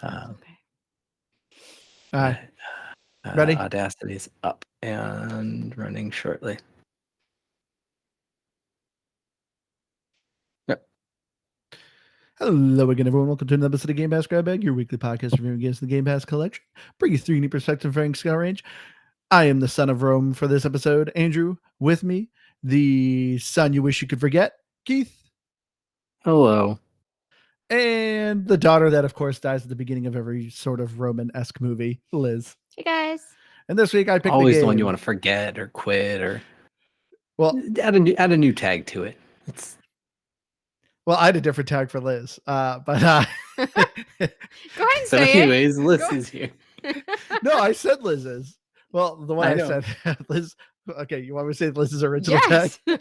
Okay. All right. Ready? Audacity is up and running shortly. Yep. Hello again, everyone. Welcome to another episode of Game Pass Grab Bag, your weekly podcast reviewing games in the Game Pass collection. Bring you three new perspectives from scale range. I am the son of Rome for this episode. Andrew, with me, the son you wish you could forget, Keith. Hello. And the daughter that, of course, dies at the beginning of every sort of Roman-esque movie, Liz. Hey guys. And this week I picked Always the game. the one you want to forget or quit or Well, add a new tag to it. Well, I had a different tag for Liz, but Go ahead and so say anyways, Liz is here. no, I said Liz's. Well, the one I I know. said, Liz. Okay, you want me to say Liz's original yes. tag?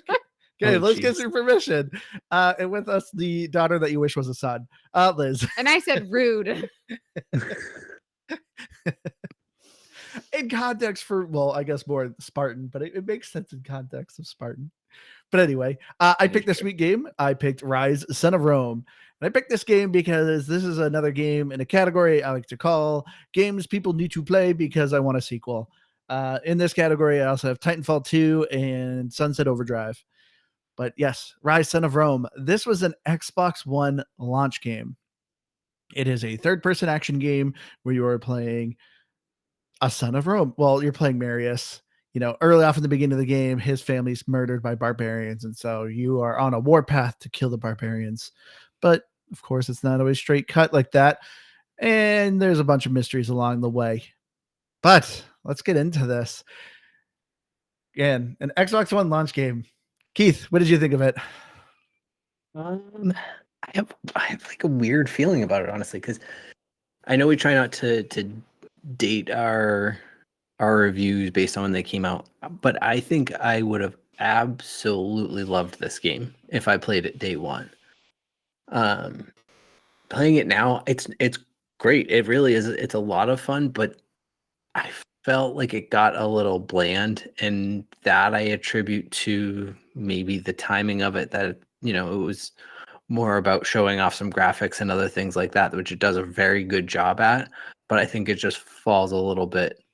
Okay, Oh, Liz geez. gives her permission. And with us, the daughter that you wish was a son, Liz. And I said rude. In context for, well, I guess more Spartan, but it makes sense in context of Spartan. But anyway, I picked this week game. I picked Ryse, Son of Rome. And I picked this game because this is another game in a category I like to call games people need to play because I want a sequel. In this category, I also have Titanfall 2 and Sunset Overdrive. But yes, Ryse, Son of Rome. This was an Xbox One launch game. It is a third-person action game where you are playing a son of Rome. Well, you're playing Marius. You know, early off in the beginning of the game, his family's murdered by barbarians, and so you are on a warpath to kill the barbarians. But of course, it's not always straight cut like that, and there's a bunch of mysteries along the way. But let's get into this. Again, an Xbox One launch game. Keith, what did you think of it? I have like a weird feeling about it, honestly, because I know we try not to date our reviews based on when they came out, but I think I would have absolutely loved this game if I played it day one. Playing it now, it's great. It really is. It's a lot of fun, but I felt like it got a little bland, and that I attribute to maybe the timing of it, that it was more about showing off some graphics and other things like that, which it does a very good job at, but I think it just falls a little bit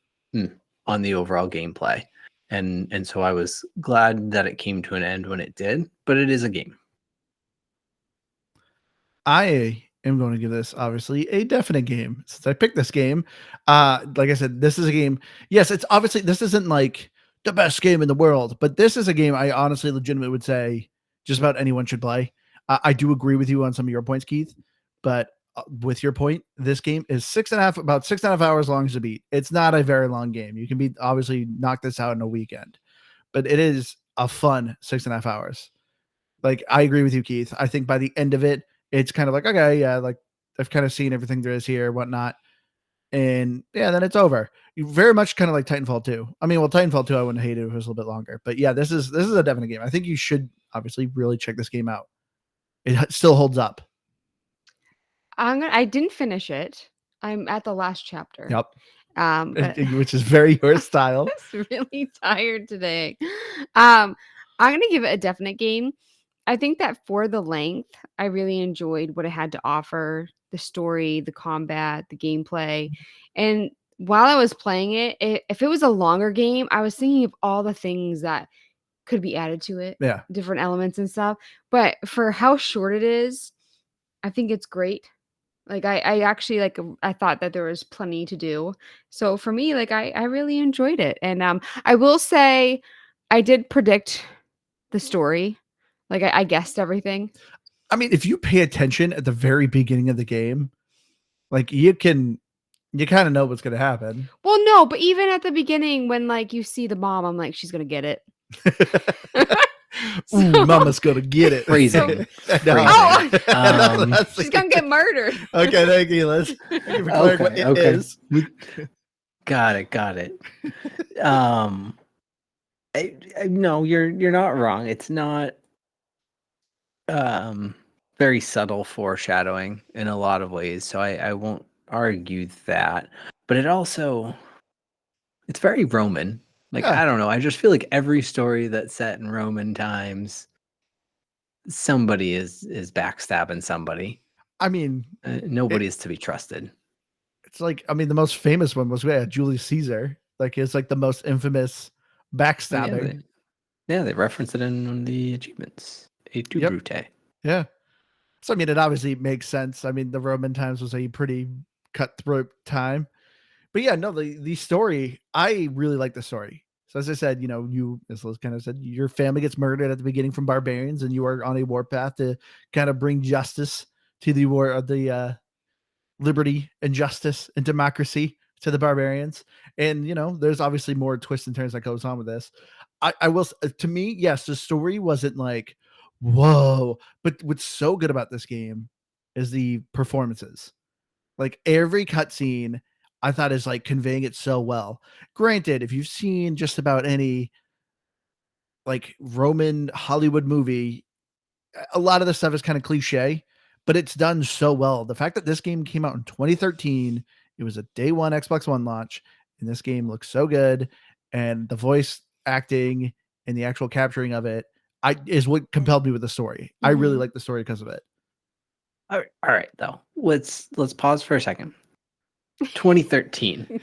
on the overall gameplay. And so I was glad that it came to an end when it did, but it is a game. I am going to give this obviously a definite game since I picked this game. Like I said, this is a game. Yes, it's obviously, this isn't like the best game in the world, but this is a game I honestly legitimately would say just about anyone should play. I do agree with you on some of your points, Keith, but with your point, this game is about 6.5 hours long to beat. It's not a very long game. You can obviously knock this out in a weekend, but it is a fun 6.5 hours. Like, I agree with you, Keith. I think by the end of it, it's kind of like, okay, yeah, like I've kind of seen everything there is here, whatnot. And yeah, then it's over. You very much kind of like Titanfall 2. I mean, well, Titanfall 2, I wouldn't hate it if it was a little bit longer. But yeah, this is a definite game. I think you should obviously really check this game out. It still holds up. I didn't finish it. I'm at the last chapter. Yep. But Which is very your style. I'm really tired today. I'm gonna give it a definite game. I think that for the length, I really enjoyed what it had to offer, the story, the combat, the gameplay. And while I was playing it, if it was a longer game, I was thinking of all the things that could be added to it, Yeah. different elements and stuff. But for how short it is, I think it's great. Like I actually I thought that there was plenty to do. So for me, like I really enjoyed it. And I will say I did predict the story. Like I guessed everything. I mean, if you pay attention at the very beginning of the game, like you kind of know what's going to happen. Well, no, but even at the beginning when like you see the mom, I'm like, she's going to get it. Ooh, mama's going to get it. Phrasing. Oh, That's she's going to get murdered. Okay, thank you, Liz. Thank you for clarifying what it is. Got it. No, you're not wrong. It's not very subtle foreshadowing in a lot of ways, so I won't argue that. But it's very Roman. Like, Yeah. I don't know. I just feel like every story that's set in Roman times, somebody is backstabbing somebody. I mean, Nobody is to be trusted. It's like, I mean, the most famous one was Julius Caesar. Like, it's like the most infamous backstabbing. They reference it in one of the achievements. A tu Yep. brute. Yeah. So I mean, it obviously makes sense. I mean, the Roman times was a pretty cutthroat time. But yeah, no, the story, I really like the story. So as I said, you, as Liz kind of said, your family gets murdered at the beginning from barbarians, and you are on a warpath to kind of bring justice to the war of the liberty and justice and democracy to the barbarians. And there's obviously more twists and turns that goes on with this. I will, to me, yes, the story wasn't like, whoa, but what's so good about this game is the performances. Like every cutscene, I thought is like conveying it so well. Granted, if you've seen just about any like Roman Hollywood movie, a lot of the stuff is kind of cliche, but it's done so well. The fact that this game came out in 2013, it was a day one Xbox One launch, and this game looks so good, and the voice acting and the actual capturing of it is what compelled me with the story. I really like the story because of it. All right, though. Let's pause for a second. 2013.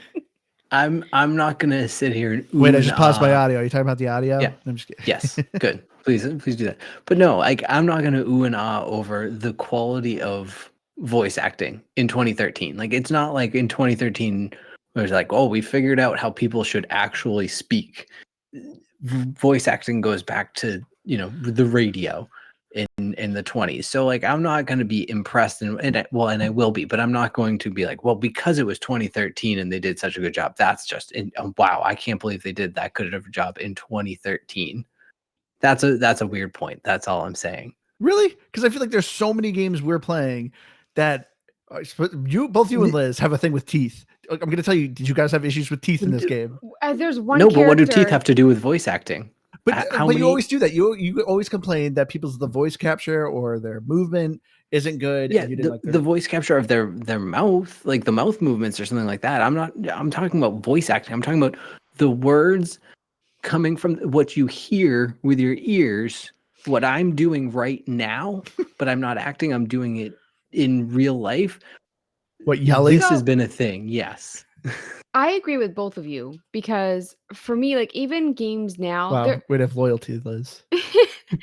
I'm not gonna sit here and wait. I just paused my audio. Are you talking about the audio? Yeah. I'm just kidding. Yes. Good. Please do that. But no, like I'm not gonna ooh and ah over the quality of voice acting in 2013. Like it's not like in 2013 where it's like, oh, we figured out how people should actually speak. Voice acting goes back to the radio in the 20s. So like I'm not going to be impressed and I will be, but I'm not going to be like, well, because it was 2013 and they did such a good job. That's just wow, I can't believe they did that good of a job in 2013. That's a weird point. That's all I'm saying. Really? Because I feel like there's so many games we're playing that both you and Liz have a thing with teeth. I'm going to tell you, did you guys have issues with teeth in this game? There's one. No, but what do teeth have to do with voice acting? But you always do that. You always complain that people's the voice capture or their movement isn't good. Yeah, and you didn't like the voice capture of their mouth, like the mouth movements or something like that. I'm talking about voice acting. I'm talking about the words coming from what you hear with your ears. What I'm doing right now, but I'm not acting. I'm doing it in real life. What, yelling? This has been a thing. Yes. I agree with both of you because for me, like even games now, wow, we'd have loyalty, Liz.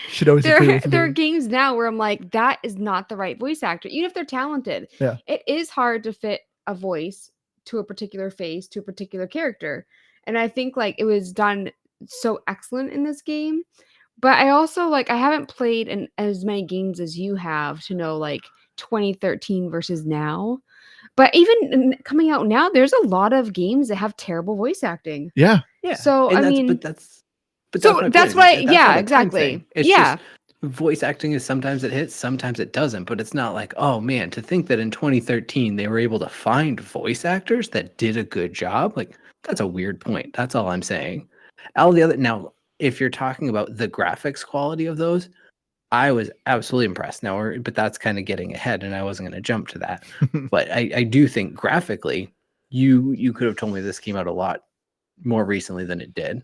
Should always agree with me. There are games now where I'm like, that is not the right voice actor, even if they're talented. Yeah, it is hard to fit a voice to a particular face to a particular character, and I think like it was done so excellent in this game. But I also like I haven't played as many games as you have to know like 2013 versus now. But even coming out now, there's a lot of games that have terrible voice acting. Yeah. So and I mean, that's why, yeah, yeah, exactly. It's yeah. just voice acting is sometimes it hits, sometimes it doesn't. But it's not like, oh man, to think that in 2013 they were able to find voice actors that did a good job. Like that's a weird point. That's all I'm saying. Now, if you're talking about the graphics quality of those, I was absolutely impressed. Now, but that's kind of getting ahead, and I wasn't going to jump to that. But I do think graphically, you could have told me this came out a lot more recently than it did,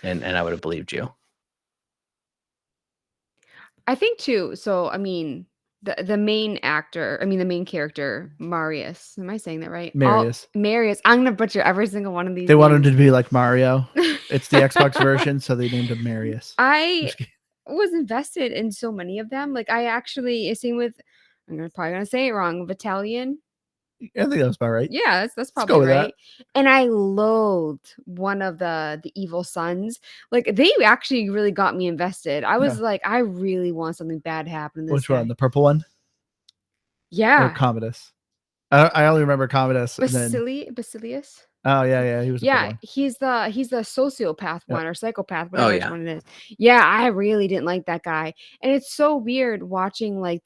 and I would have believed you. I think too. So I mean, the main character, Marius. Am I saying that right? Marius. Marius. I'm gonna butcher every single one of these. They want him to be like Mario. It's the Xbox version, so they named him Marius. I was invested in so many of them. Like I actually, same with, probably gonna say it wrong, Battalion. I think that was about right. Yeah, that's probably right. And I loathed one of the evil sons. Like they actually really got me invested. I was like, I really want something bad to happen in this. Which one? The purple one? Yeah. Or Commodus? I only remember Commodus. Basilius. Oh yeah, he was. He's the sociopath one or psychopath, whatever which one it is. Yeah, I really didn't like that guy, and it's so weird watching like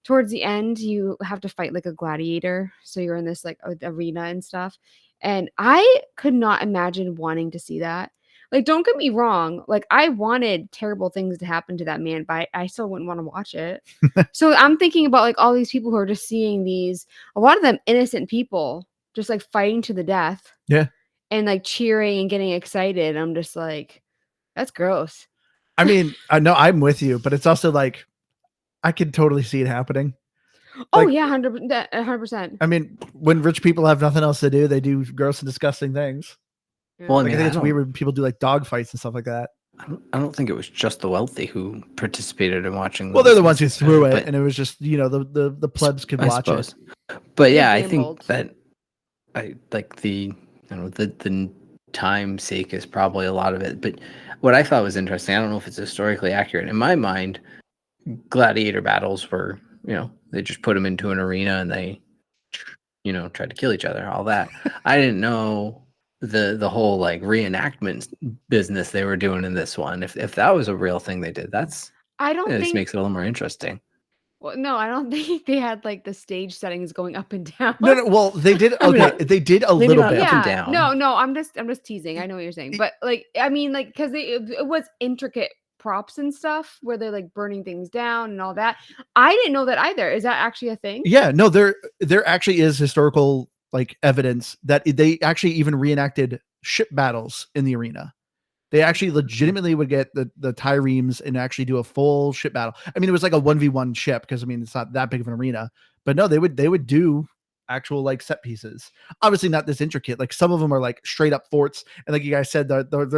towards the end you have to fight like a gladiator, so you're in this like arena and stuff, and I could not imagine wanting to see that. Like, don't get me wrong, like I wanted terrible things to happen to that man, but I still wouldn't want to watch it. So I'm thinking about like all these people who are just seeing a lot of them innocent people just like fighting to the death. Yeah. And like cheering and getting excited. I'm just like, that's gross. I mean, I know I'm with you, but it's also like, I could totally see it happening. Oh Like, yeah, 100%. I mean, when rich people have nothing else to do, they do gross and disgusting things. Well, I Like, I mean, think I it's weird don't, when people do like dog fights and stuff like that. I don't think it was just the wealthy who participated in watching Well, they're those the ones who things, threw it, but and it was just the plebs could I watch it. suppose. But They yeah, I think gambled. that I like the time sake is probably a lot of it. But what I thought was interesting, I don't know if it's historically accurate. In my mind, gladiator battles were, they just put them into an arena and they, tried to kill each other, all that. I didn't know the whole like reenactment business they were doing in this one. If that was a real thing they did, I don't this think. makes it a little more interesting. Well, no, I don't think they had like the stage settings going up and down. No. Well, they did. I mean, Okay, they did a maybe little not bit. up and Yeah, down. no, I'm just teasing. I know what you're saying, but like, I mean, like, because it was intricate props and stuff where they're like burning things down and all that. I didn't know that either. Is that actually a thing? Yeah, no, there actually is historical like evidence that they actually even reenacted ship battles in the arena. They actually legitimately would get the triremes and actually do a full ship battle. I mean, it was like a 1v1 ship because I mean it's not that big of an arena, but no, they would do actual like set pieces. Obviously not this intricate. Like some of them are like straight up forts, and like you guys said, the panels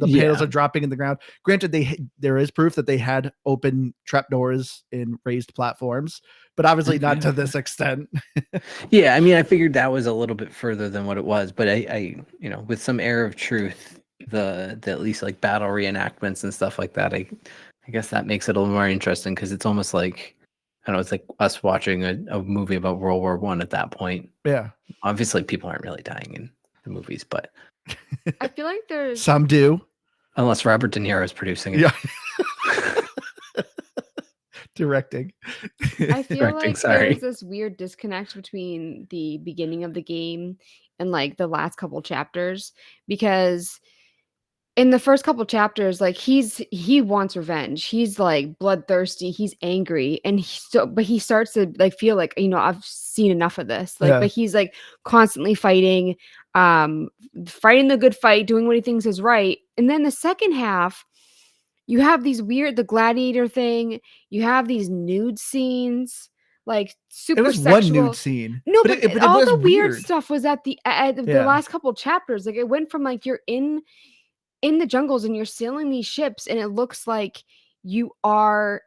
Yeah. are dropping in the ground. Granted, there is proof that they had open trapdoors in raised platforms, but obviously not to this extent. Yeah, I mean, I figured that was a little bit further than what it was, but I with some air of truth, the at least like battle reenactments and stuff like that, I guess that makes it a little more interesting because it's almost like I don't know, it's like us watching a movie about World War One at that point. Yeah, Obviously, people aren't really dying in the movies, but I feel like there's. some do. unless Robert De Niro is producing it. Yeah. Directing. I feel Directing, like sorry. there's this weird disconnect between the beginning of the game and like the last couple chapters because in the first couple chapters, like he wants revenge. He's like bloodthirsty. He's angry, and but he starts to like feel like I've seen enough of this. Like, Yeah. but he's like constantly fighting, fighting the good fight, doing what he thinks is right. And then the second half, you have the gladiator thing. You have these nude scenes, like It super was one nude sexual. scene. No, But but it all was the weird weird. stuff was at the Yeah. last couple chapters. Like it went from like you're in the jungles and you're sailing these ships and it looks like you are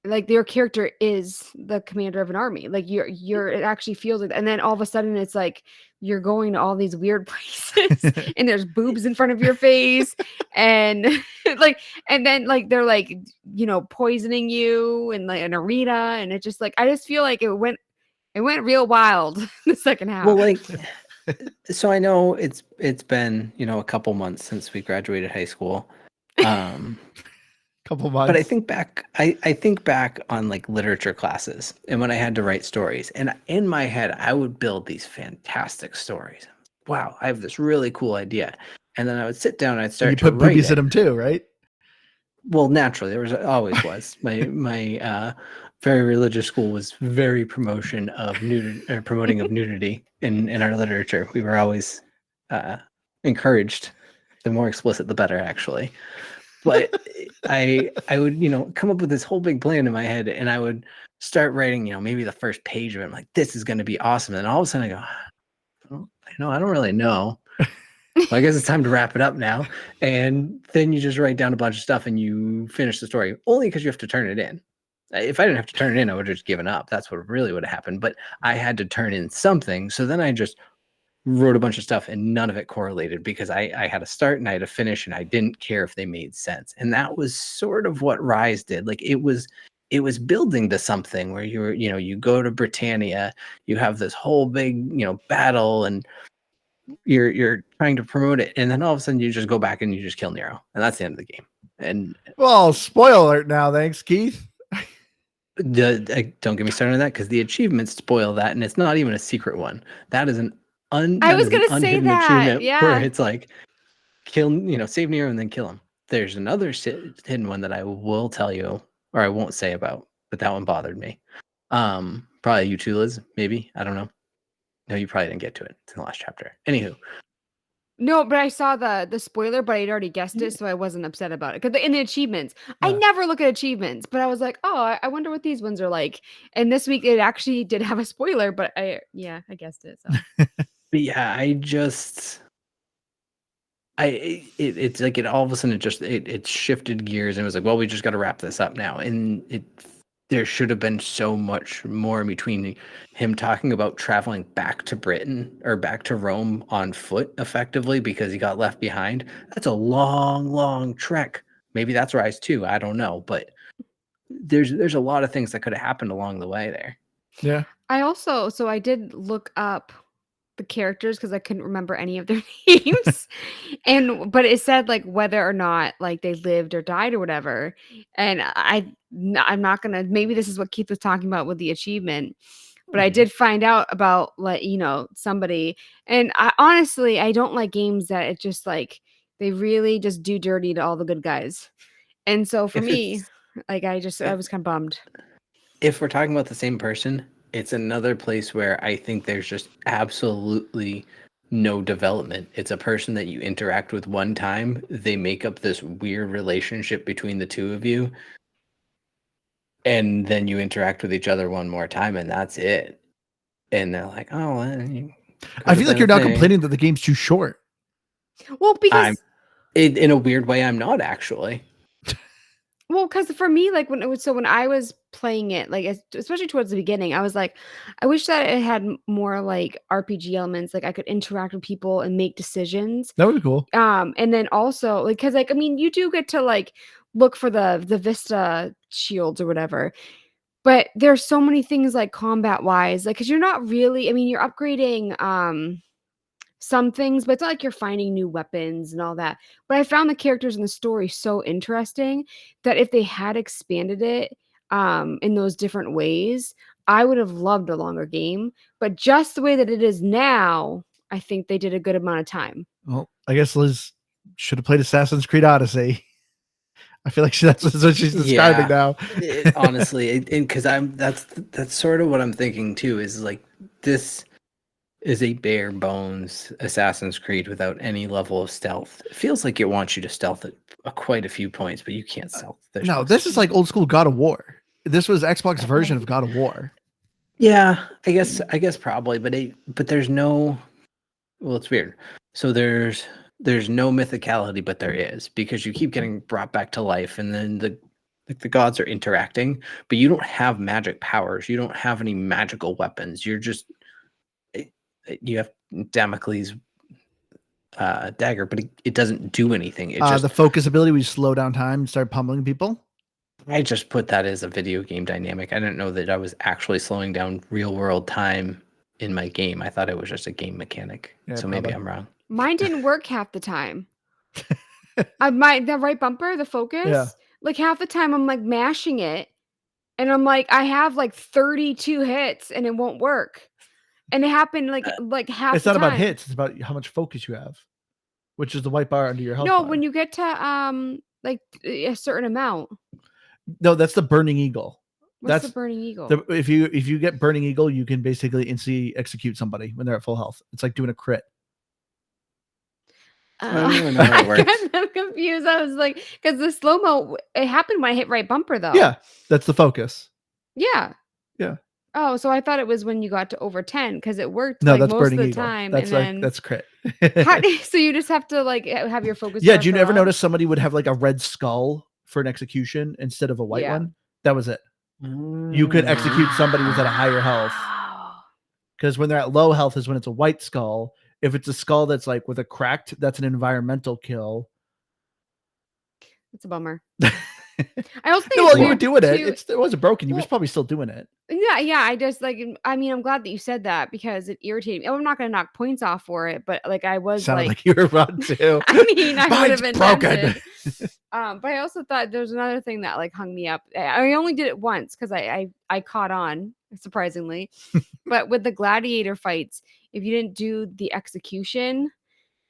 like your character is the commander of an army. Like it actually feels like, and then all of a sudden it's like you're going to all these weird places and there's boobs in front of your face and like and then like they're like poisoning you in like an arena, and it just like I just feel like it went real wild the second half. Well, like, so I know it's been a couple months since we graduated high school. Couple months. But I think back, I think back on like literature classes and when I had to write stories, and in my head I would build these fantastic stories. Wow, I have this really cool idea, and then I would sit down and I'd and start you to put write boobies in it. them too, right? Well, naturally, always was my very religious school was very promoting of nudity in our literature. We were always encouraged. The more explicit, the better, actually. But I would come up with this whole big plan in my head, and I would start writing maybe the first page of it. I'm like, this is going to be awesome. And all of a sudden, I go, I don't really know. Well, I guess it's time to wrap it up now. And then you just write down a bunch of stuff and you finish the story only because you have to turn it in. If I didn't have to turn it in, I would have just given up. That's what really would have happened. But I had to turn in something. So then I just wrote a bunch of stuff and none of it correlated because I had a start and I had a finish and I didn't care if they made sense. And that was sort of what Ryse did. Like it was building to something where you go to Britannia, you have this whole big, battle, and you're trying to promote it, and then all of a sudden you just go back and you just kill Nero, and that's the end of the game. And Well, spoiler alert now. Thanks, Keith. don't get me started on that because the achievements spoil that, and it's not even a secret one. That is I was gonna say unhidden that, achievement where yeah. it's like kill, save Nero and then kill him. There's another hidden one that I will tell you, or I won't say about, but that one bothered me. Probably you too, Liz. Maybe, I don't know. No, you probably didn't get to it. It's in the last chapter. Anywho, No, but I saw the spoiler, but I'd already guessed it, so I wasn't upset about it. 'Cause in the achievements, I Yeah. never look at achievements, but I was like, "Oh, I wonder what these ones are like." And this week it actually did have a spoiler, but I guessed it, so. But yeah, it's like it all of a sudden it shifted gears and was like, well, we just got to wrap this up now. And there should have been so much more in between him talking about traveling back to Britain or back to Rome on foot effectively because he got left behind. That's a long, long trek. Maybe that's Ryse too. I don't know, but there's a lot of things that could have happened along the way there. Yeah. I did look up the characters because I couldn't remember any of their names. But it said like whether or not like they lived or died or whatever. And I'm not gonna, maybe this is what Keith was talking about with the achievement. But I did find out about like, somebody. And I don't like games that it just like they really just do dirty to all the good guys. And so for If me, it's like I was kind of bummed. if we're talking about the same person, it's another place where I think there's just absolutely no development. It's a person that you interact with one time, they make up this weird relationship between the two of you, and then you interact with each other one more time, and that's it. And they're like, "Oh, well, you I could feel have like been you're a now thing." complaining that the game's too short. Well, because In a weird way, I'm not actually. Well, because for me, like when I was playing it, like especially towards the beginning, I was like, I wish that it had more like RPG elements, like I could interact with people and make decisions. That would be cool. And then also like, because like I mean, you do get to like look for the Vista shields or whatever, but there's so many things like combat wise, like because you're not really, I mean, you're upgrading some things, but it's not like you're finding new weapons and all that. But I found the characters in the story so interesting that if they had expanded it in those different ways, I would have loved a longer game. But just the way that it is now, I think they did a good amount of time. Well, I guess Liz should have played Assassin's Creed Odyssey. I feel like that's what she's describing now. Honestly, because that's sort of what I'm thinking too. Is like this is a bare bones Assassin's Creed without any level of stealth. It feels like it wants you to stealth at quite a few points, but you can't stealth. No, this is like old school God of War. This was Xbox version of God of War. Yeah, I guess probably, but there's no. Well, it's weird. So there's no mythicality, but there is because you keep getting brought back to life, and then the gods are interacting, but you don't have magic powers. You don't have any magical weapons. You're just you have Damocles dagger, but it doesn't do anything. It just The focus ability, we slow down time and start pummeling people. I just put that as a video game dynamic. I didn't know that I was actually slowing down real world time in my game. I thought it was just a game mechanic. Yeah, so maybe probably. I'm wrong. Mine didn't work half the time. The right bumper, the focus, Yeah. like half the time I'm like mashing it and I'm like, I have like 32 hits and it won't work. And it happened like half It's the not time. about hits, it's about how much focus you have, which is the white bar under your health No, bar. when you get to like a certain amount. No, that's the Burning Eagle. What's That's the Burning Eagle? if you get Burning Eagle, you can basically instantly execute somebody when they're at full health. It's like doing a crit. I don't really know how it works. I'm confused. I was like, because the slow mo, it happened when I hit right bumper though. Yeah, that's the focus. Yeah. Yeah. Oh, so I thought it was when you got to over 10 because it worked No, like that's most Burning of the Eagle. time. That's and like then that's crit. so you just have to like have your focus. Yeah, bar did you fill ever up? notice somebody would have like a red skull for an execution instead of a white Yeah. one? That was it. You could execute somebody who's at a higher health. Because when they're at low health is when it's a white skull. If it's a skull that's like with a cracked, that's an environmental kill. It's a bummer. I also think No, it's well, you were weird doing too. it wasn't broken. You was Well- probably still doing it. Yeah. I just like, I mean, I'm glad that you said that because it irritated me. I'm not going to knock points off for it, but like I was Sounded like like you were wrong too. I mean, I would Mine's have been broken. tempted. But I also thought there was another thing that like hung me up. I only did it once because I caught on surprisingly, but with the gladiator fights, if you didn't do the execution,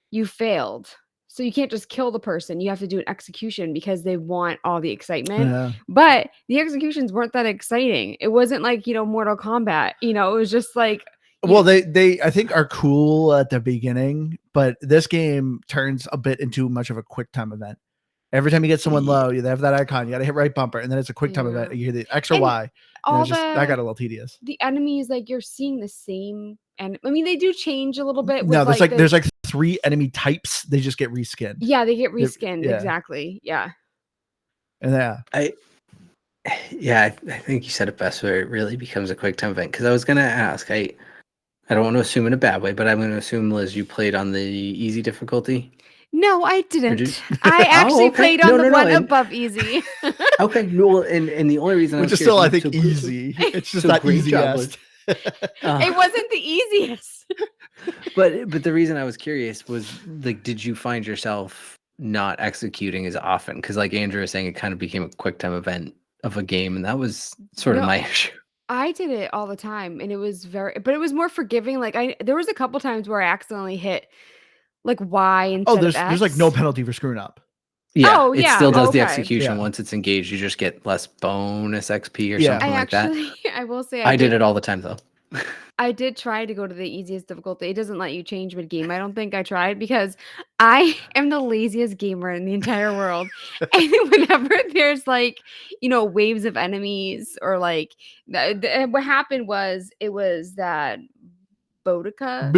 you failed. So you can't just kill the person. You have to do an execution because they want all the excitement. Yeah. But the executions weren't that exciting. It wasn't like, Mortal Kombat. It was just like Well, they I think are cool at the beginning, but this game turns a bit into much of a quick time event. Every time you get someone low, they have that icon. You got to hit right bumper, and then it's a quick time event. You hear the X or And Y, and all it's just that got a little tedious. the enemies, like you're seeing the same, and I mean they do change a little bit. No, With, there's like 3 enemy types. They just get reskinned. Yeah, they get reskinned. Yeah. Exactly. Yeah. And I think you said it best where it really becomes a quick time event. Because I was gonna ask, I don't want to assume in a bad way, but I'm gonna assume, Liz, you played on the easy difficulty. No, I didn't. I actually played on the one above easy. Okay, no, and the only reason which is still, I think, easy. It's just not easiest. It wasn't the easiest. But the reason I was curious was, like, did you find yourself not executing as often? Because like Andrew was saying, it kind of became a quick time event of a game, and that was sort of my issue. I did it all the time, and it was but it was more forgiving. Like there was a couple times where I accidentally hit like Y instead of X. There's like no penalty for screwing up. Yeah, it still does the execution. Once it's engaged, you just get less bonus XP or something like that. I will say I did it all the time though. I did try to go to the easiest difficulty. It doesn't let you change mid-game. I don't think I tried because I am the laziest gamer in the entire world. And whenever there's like, waves of enemies or like what happened was it was that Boudica.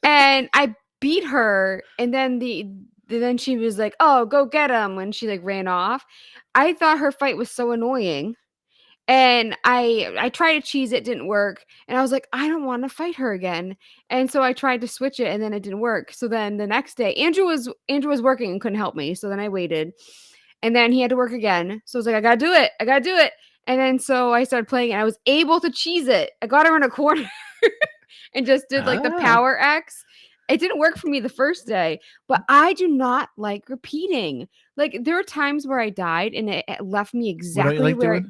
And I beat her, and then she was like, "Oh, go get him," when she like ran off. I thought her fight was so annoying. And I tried to cheese it, didn't work. And I was like, I don't want to fight her again. And so I tried to switch it, and then it didn't work. So then the next day, Andrew was working and couldn't help me. So then I waited. And then he had to work again. So I was like, I gotta do it. And then so I started playing, and I was able to cheese it. I got her in a corner and just did like the power X. It didn't work for me the first day, but I do not like repeating. Like there are times where I died and it left me exactly where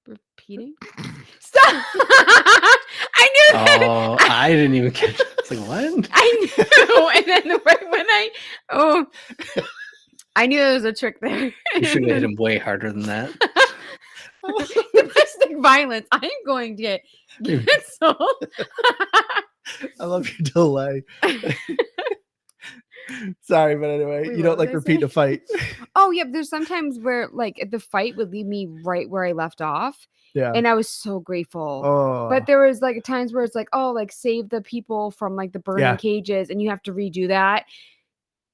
repeating. Stop! I knew that. Oh, I didn't even catch it. It's like, what? I knew. And then right when I knew there was a trick there. You should have hit him way harder than that. Domestic violence. I'm going to get canceled. I love your delay. Sorry, but anyway, you don't like repeat a fight. Oh yeah, there's sometimes where like the fight would leave me right where I left off. Yeah. And I was so grateful. Oh. But there was like times where it's like, oh, like save the people from like the burning cages, and you have to redo that.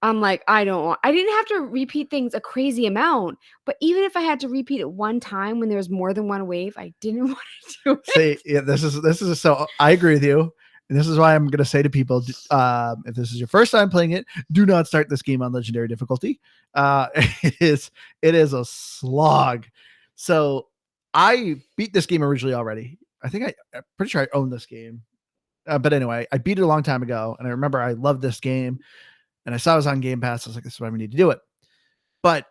I'm like, I didn't have to repeat things a crazy amount, but even if I had to repeat it one time when there was more than one wave, I didn't want to do it. See, yeah, this is so I agree with you. And this is why I'm going to say to people, if this is your first time playing it, do not start this game on legendary difficulty. It is a slog. So I beat this game originally already. I'm pretty sure I own this game. But anyway, I beat it a long time ago. And I remember I loved this game. And I saw it was on Game Pass. I was like, this is why we need to do it. But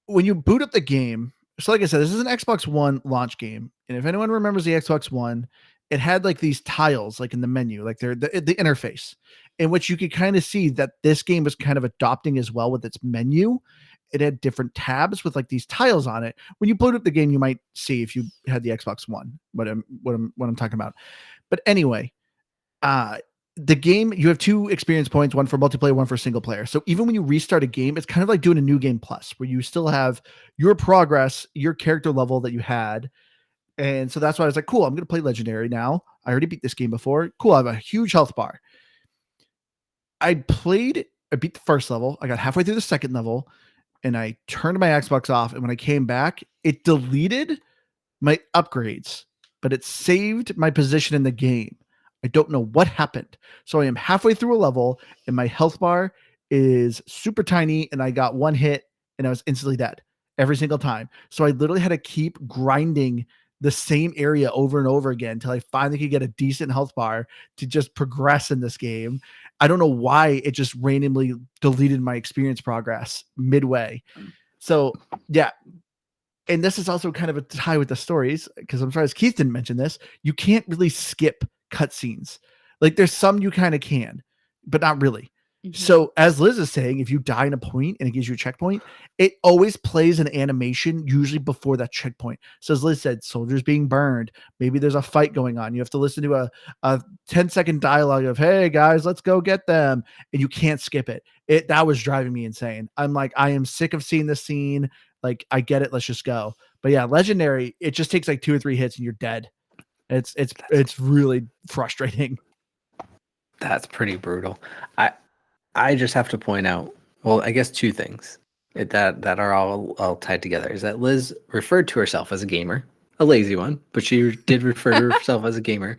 when you boot up the game, so like I said, this is an Xbox One launch game. And if anyone remembers the Xbox One, it had like these tiles, like in the menu, like they're the interface, in which you could kind of see that this game was kind of adopting as well with its menu. It had different tabs with like these tiles on it. When you boot up the game, you might see, if you had the Xbox One, what I'm talking about. But anyway, the game, you have 2 experience points, one for multiplayer, one for single player. So even when you restart a game, it's kind of like doing a new game plus, where you still have your progress, your character level that you had. And so that's why I was like, cool, I'm going to play legendary now. I already beat this game before. Cool, I have a huge health bar. I beat the first level. I got halfway through the second level, and I turned my Xbox off. And when I came back, it deleted my upgrades, but it saved my position in the game. I don't know what happened. So I am halfway through a level, and my health bar is super tiny, and I got one hit, and I was instantly dead every single time. So I literally had to keep grinding the same area over and over again until I finally could get a decent health bar to just progress in this game. I don't know why it just randomly deleted my experience progress midway. So yeah. And this is also kind of a tie with the stories, because I'm sorry, as Keith didn't mention this, you can't really skip cutscenes. Like there's some you kind of can, but not really. So as Liz is saying, if you die in a point and it gives you a checkpoint, it always plays an animation usually before that checkpoint. So as Liz said, soldiers being burned, maybe there's a fight going on. You have to listen to a 10-second dialogue of, hey guys, let's go get them. And you can't skip it. That was driving me insane. I'm like, I am sick of seeing this scene. Like, I get it. Let's just go. But yeah, legendary, it just takes like 2 or 3 hits and you're dead. It's really frustrating. That's pretty brutal. I just have to point out, well, I guess 2 things that are all tied together is that Liz referred to herself as a gamer, a lazy one, but she did refer to herself as a gamer.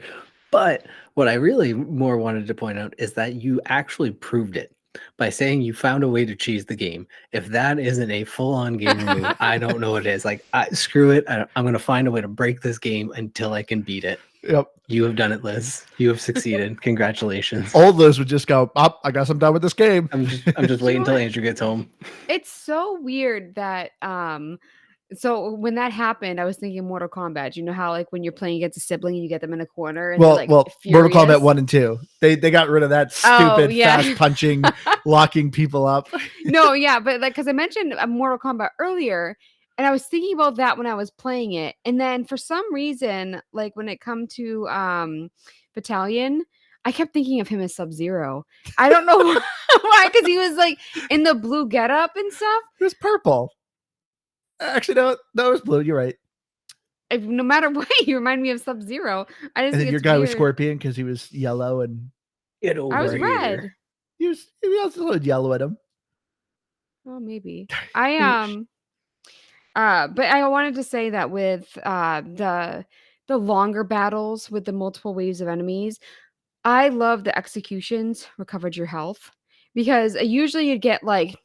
But what I really more wanted to point out is that you actually proved it by saying you found a way to cheese the game. If that isn't a full-on gamer move, I don't know what it is. Like, screw it. I'm going to find a way to break this game until I can beat it. Yep. You have done it, Liz. You have succeeded. Congratulations. Old Liz would just go, I guess I'm done with this game. I'm just waiting until Andrew gets home. It's so weird that so when that happened, I was thinking Mortal Kombat. You know how like when you're playing against a sibling and you get them in a corner and Well, they're, like, Mortal Kombat furious? 1 and 2. They got rid of that stupid fast punching, locking people up. No, yeah, but like because I mentioned Mortal Kombat earlier, and I was thinking about that when I was playing it, and then for some reason, like when it come to Battalion, I kept thinking of him as Sub-Zero. I don't know why, because he was like in the blue getup and stuff. It was purple. Actually, no, that was blue. You're right. No matter what, you remind me of Sub-Zero. I just And then think your it's guy weird. was Scorpion because he was yellow and Get over I was here. red. he also had yellow at him. Oh, maybe. But I wanted to say that with the longer battles with the multiple waves of enemies, I love the executions recovered your health because usually you'd get like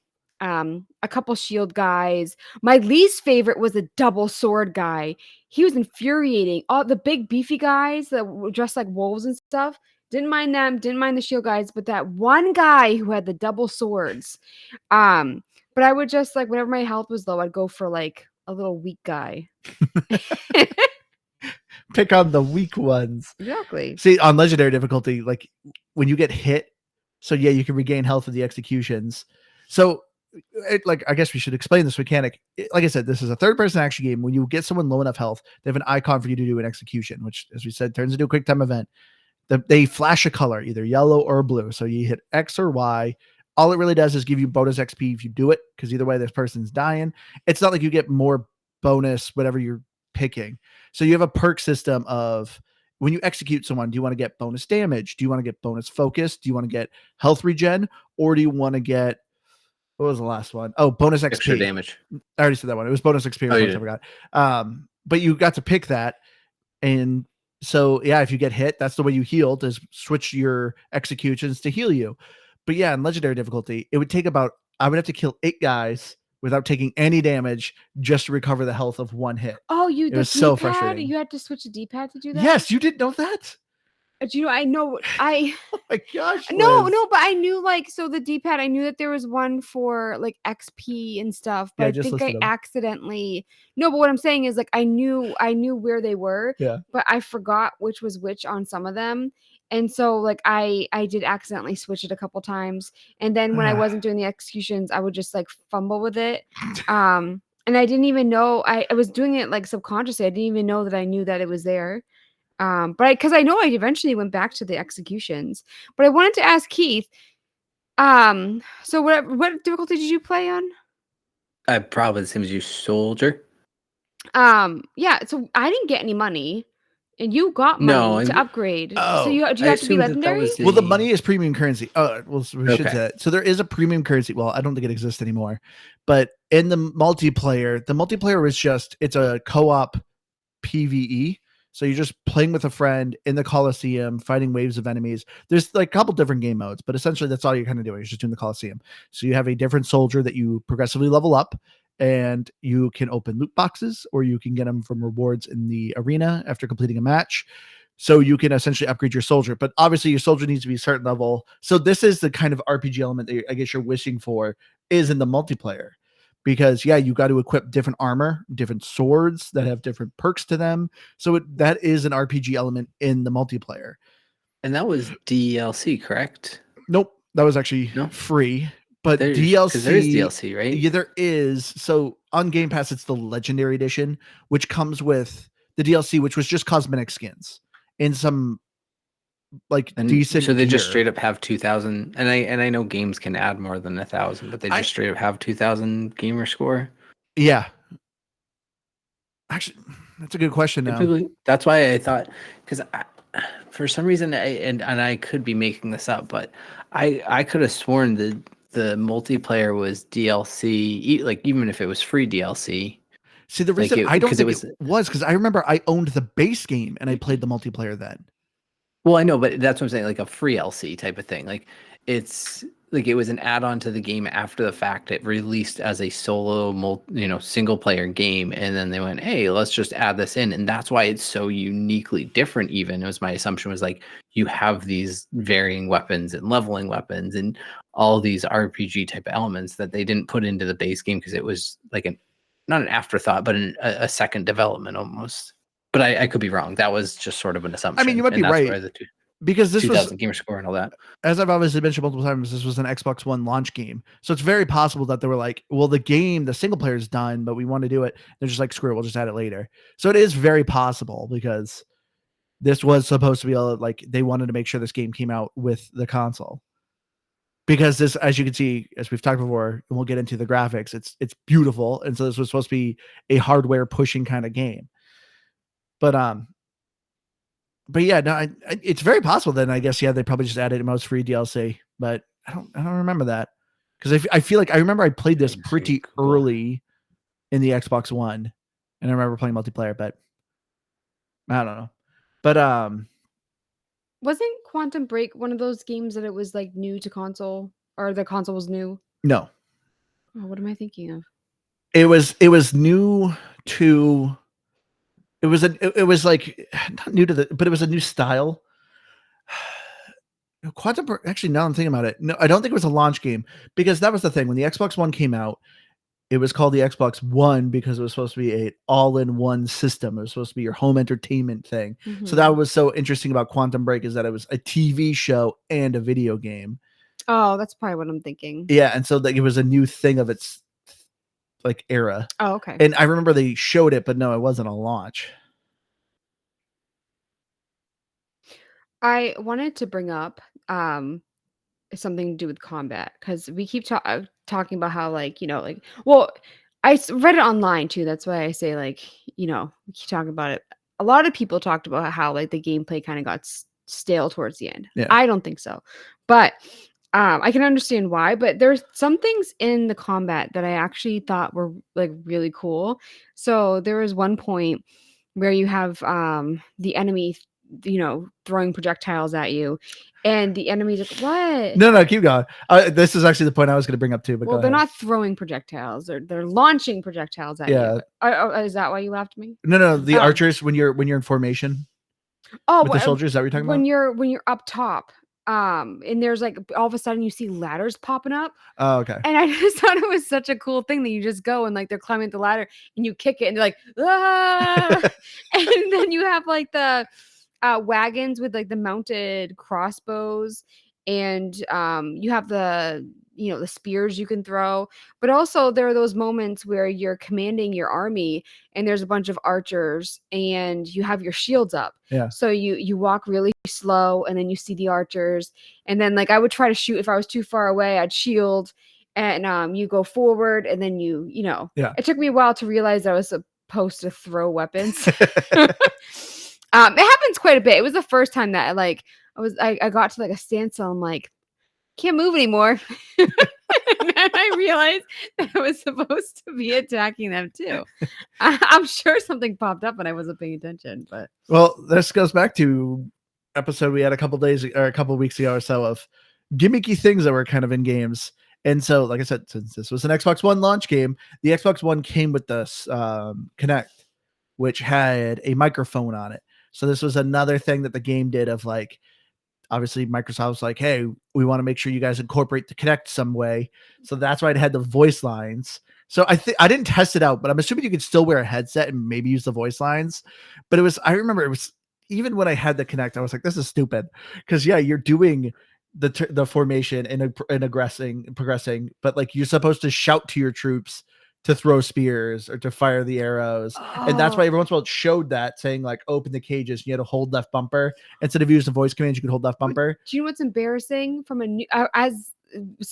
a couple shield guys. My least favorite was the double sword guy. He was infuriating. All the big beefy guys that were dressed like wolves and stuff. Didn't mind them, didn't mind the shield guys, but that one guy who had the double swords. But I would just like whenever my health was low, I'd go for like a little weak guy. Pick on the weak ones. Exactly. See, on legendary difficulty, like when you get hit, so yeah, you can regain health with the executions. So, I guess we should explain this mechanic. Like I said, this is a third-person action game. When you get someone low enough health, they have an icon for you to do an execution, which, as we said, turns into a quick time event. They flash a color, either yellow or blue. So you hit X or Y. All it really does is give you bonus XP if you do it, because either way, this person's dying. It's not like you get more bonus, whatever you're picking. So you have a perk system of when you execute someone, do you want to get bonus damage? Do you want to get bonus focus? Do you want to get health regen? Or do you want to get, what was the last one? Oh, bonus XP. Extra damage. I already said that one. It was bonus experience. I forgot. But you got to pick that. And so, yeah, if you get hit, that's the way you healed, is switch your executions to heal you. But yeah, in legendary difficulty, it would take I would have to kill 8 guys without taking any damage just to recover the health of one hit. Oh, It was so frustrating. You had to switch the D-pad to do that? Yes, you didn't know that? Do you know, I know, Oh my gosh. no, Liz. but I knew like, so the D-pad, I knew that there was one for like XP and stuff, but Yeah, I just think I listed 'em. accidentally, no, but what I'm saying is like, I knew where they were, Yeah. but I forgot which was which on some of them. And so like, I did accidentally switch it a couple times. And then when I wasn't doing the executions, I would just like fumble with it. And I didn't even know, I was doing it like subconsciously. I didn't even know that I knew that it was there. But because I know I eventually went back to the executions. But I wanted to ask Keith, so what difficulty did you play on? Probably the same as you, soldier. Yeah, so I didn't get any money, and you got money to upgrade. So do you have to be assumed that legendary? was Well, the money is premium currency. Oh, well, we should Okay. say that. So there is a premium currency. Well, I don't think it exists anymore. But in the multiplayer is just, it's a co-op PvE. So you're just playing with a friend in the Coliseum, fighting waves of enemies. There's like a couple different game modes, but essentially that's all you're kind of doing. You're just doing the Coliseum. So you have a different soldier that you progressively level up, and you can open loot boxes, or you can get them from rewards in the arena after completing a match. So you can essentially upgrade your soldier, but obviously your soldier needs to be a certain level. So this is the kind of RPG element that I guess you're wishing for is in the multiplayer. Because yeah, you got to equip different armor, different swords that have different perks to them. So that is an RPG element in the multiplayer. And that was DLC, correct? Nope. That was actually No, free. But because there is DLC, DLC, right? yeah, there is. So on Game Pass, it's the Legendary Edition, which comes with the DLC, which was just cosmetic skins and some like And decent so they just gear. straight up have 2,000, and I know games can add more than 1,000, but they I- just straight up have 2,000 gamer score. Yeah. Actually, that's a good question now. Typically, that's why I thought, because for some reason, and I could be making this up, but I could have sworn the multiplayer was DLC, like even if it was free DLC, See, the like reason it I don't because it think was. it was because I remember I owned the base game and I played the multiplayer then. Well, I know, but that's what I'm saying, like a free LC type of thing. Like it's like it was an add-on to the game after the fact. It released as a solo, single player game, and then they went, "Hey, let's just add this in," and that's why it's so uniquely different. Even it was my assumption was like you have these varying weapons and leveling weapons and all these RPG type elements that they didn't put into the base game because it was like not an afterthought, but a second development almost. But I could be wrong. That was just sort of an assumption. I mean, you might be and that's right where the because this was, 2,000 gamer score and all that. as I've obviously mentioned multiple times, this was an Xbox One launch game. So it's very possible that they were like, well, the single player is done, but we want to do it. They're just like, screw it, we'll just add it later. So it is very possible because this was supposed to be like they wanted to make sure this game came out with the console. Because this, as you can see, as we've talked before, and we'll get into the graphics, it's beautiful. And so this was supposed to be a hardware pushing kind of game. But yeah, no, it's very possible. Then I guess they probably just added most free DLC, but I don't remember that because I feel like I remember I played this pretty early in the Xbox One, and I remember playing multiplayer, but I don't know. But Wasn't Quantum Break one of those games that it was like new to console, or the console was new? no, Oh, what am I thinking of? it was new to. It was like not new to but it was a new style. Quantum Break, actually, now I'm thinking about it. No, I don't think it was a launch game because that was the thing. When the Xbox One came out, it was called the Xbox One because it was supposed to be a all-in-one system. It was supposed to be your home entertainment thing. So that was so interesting about Quantum Break is that it was a TV show and a video game. Oh, that's probably what I'm thinking. Yeah, and so that it was a new thing of its like era. Oh, okay. And I remember they showed it, but no, it wasn't a launch. I wanted to bring up something to do with combat because we keep talking about how well, read it online too. That's why I say we keep talking about it. A lot of people talked about how like the gameplay kind of got stale towards the end. Yeah. I don't think so, but I can understand why. But there's some things in the combat that I actually thought were like really cool. So there was one point where you have the enemy throwing projectiles at you, and the enemy's like, what? No, keep going. This is actually the point I was going to bring up too. But Well, they're not throwing projectiles; they're launching projectiles at you. Is that why you laughed at me? No, the archers when you're in formation. Oh, with the soldiers, is that what you're talking about? When you're up top, and there's like all of a sudden you see ladders popping up. Oh, okay. And I just thought it was such a cool thing that you just go and like they're climbing the ladder and you kick it and they're like, ah! And then you have like the wagons with like the mounted crossbows, and you have the the spears you can throw, but also there are those moments where you're commanding your army and there's a bunch of archers and you have your shields up. Yeah. So you walk really slow and then you see the archers, and then like I would try to shoot if I was too far away. I'd shield, and you go forward, and then Yeah. It took me a while to realize I was supposed to throw weapons. It happens quite a bit. It was the first time that I got to like a standstill. I'm like, can't move anymore. And then I realized that I was supposed to be attacking them too. I'm sure something popped up and I wasn't paying attention. But well, this goes back to episode we had a couple weeks ago or so of gimmicky things that were kind of in games. And so, like I said, since this was an Xbox One launch game, the Xbox One came with this Kinect, which had a microphone on it. So this was another thing that the game did of like, obviously Microsoft was like, hey, we want to make sure you guys incorporate the Kinect some way. So that's why it had the voice lines. So I didn't test it out, but I'm assuming you could still wear a headset and maybe use the voice lines. But I remember it was, even when I had the Kinect, I was like, this is stupid. Because yeah, you're doing the formation and progressing, but like you're supposed to shout to your troops to throw spears or to fire the arrows. And that's why every once in a while it showed that saying like open the cages. You had to hold left bumper instead of using voice commands. You could hold left bumper. Do you know what's embarrassing from as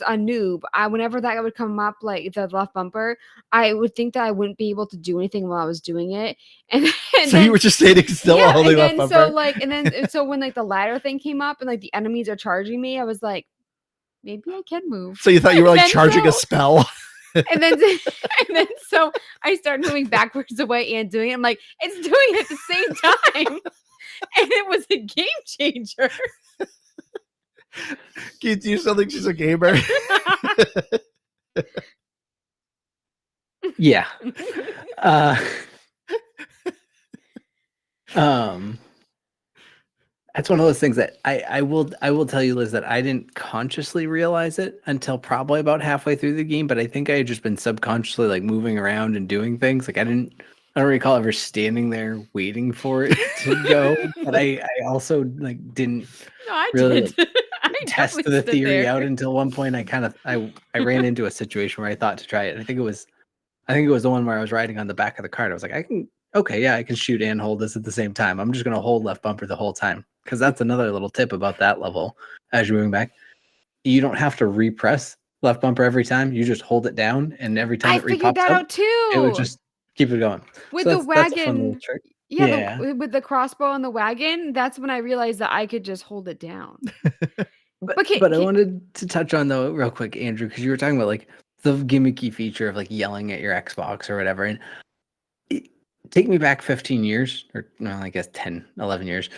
a noob? Whenever that would come up, like the left bumper, I would think that I wouldn't be able to do anything while I was doing it. And so then, you were just standing still while holding left bumper. So like, so when like the ladder thing came up and like the enemies are charging me, I was like, maybe I can move. So you thought you were like charging a spell. And then so I started moving backwards away and doing it. I'm like, it's doing it at the same time. And it was a game changer. Keith, do you still think she's a gamer? Yeah. That's one of those things that I will tell you, Liz, that I didn't consciously realize it until probably about halfway through the game, but I think I had just been subconsciously like moving around and doing things. Like I don't recall ever standing there waiting for it to go. But I also like didn't really test the theory out until one point. I ran into a situation where I thought to try it. And I think it was the one where I was riding on the back of the cart. I was like, I can shoot and hold this at the same time. I'm just gonna hold left bumper the whole time. Because that's another little tip about that level. As you're moving back, you don't have to repress left bumper every time. You just hold it down, and every time it figured that out too. It would just keep it going. With the wagon, with the crossbow on the wagon, that's when I realized that I could just hold it down. But I wanted to touch on though real quick, Andrew, because you were talking about like the gimmicky feature of like yelling at your Xbox or whatever, and take me back 15 years, or no, I guess 10, 11 years.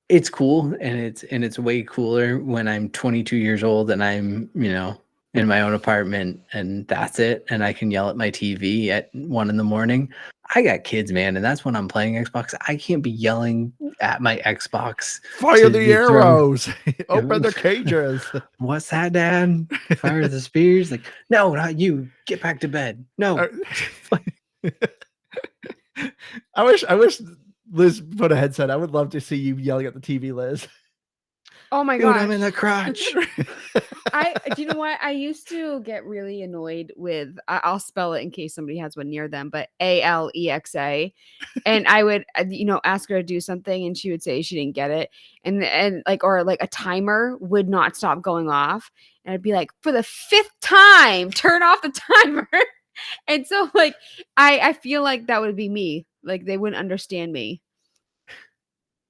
It's cool, and it's way cooler when I'm 22 years old and I'm in my own apartment and that's it, and I can yell at my TV at 1 a.m. I got kids, man, and that's when I'm playing Xbox. I can't be yelling at my Xbox. Fire the arrows! Open the cages! What's that, Dad? Fire the spears? Like, no, not you. Get back to bed. No. I wish Liz put a headset. I would love to see you yelling at the TV, Liz. Oh my god, I'm in the crotch. Do you know what? I used to get really annoyed with. I'll spell it in case somebody has one near them, but Alexa, and I would ask her to do something, and she would say she didn't get it, and like a timer would not stop going off, and I'd be like, for the 5th time, turn off the timer. And so like I feel like that would be me. Like they wouldn't understand me.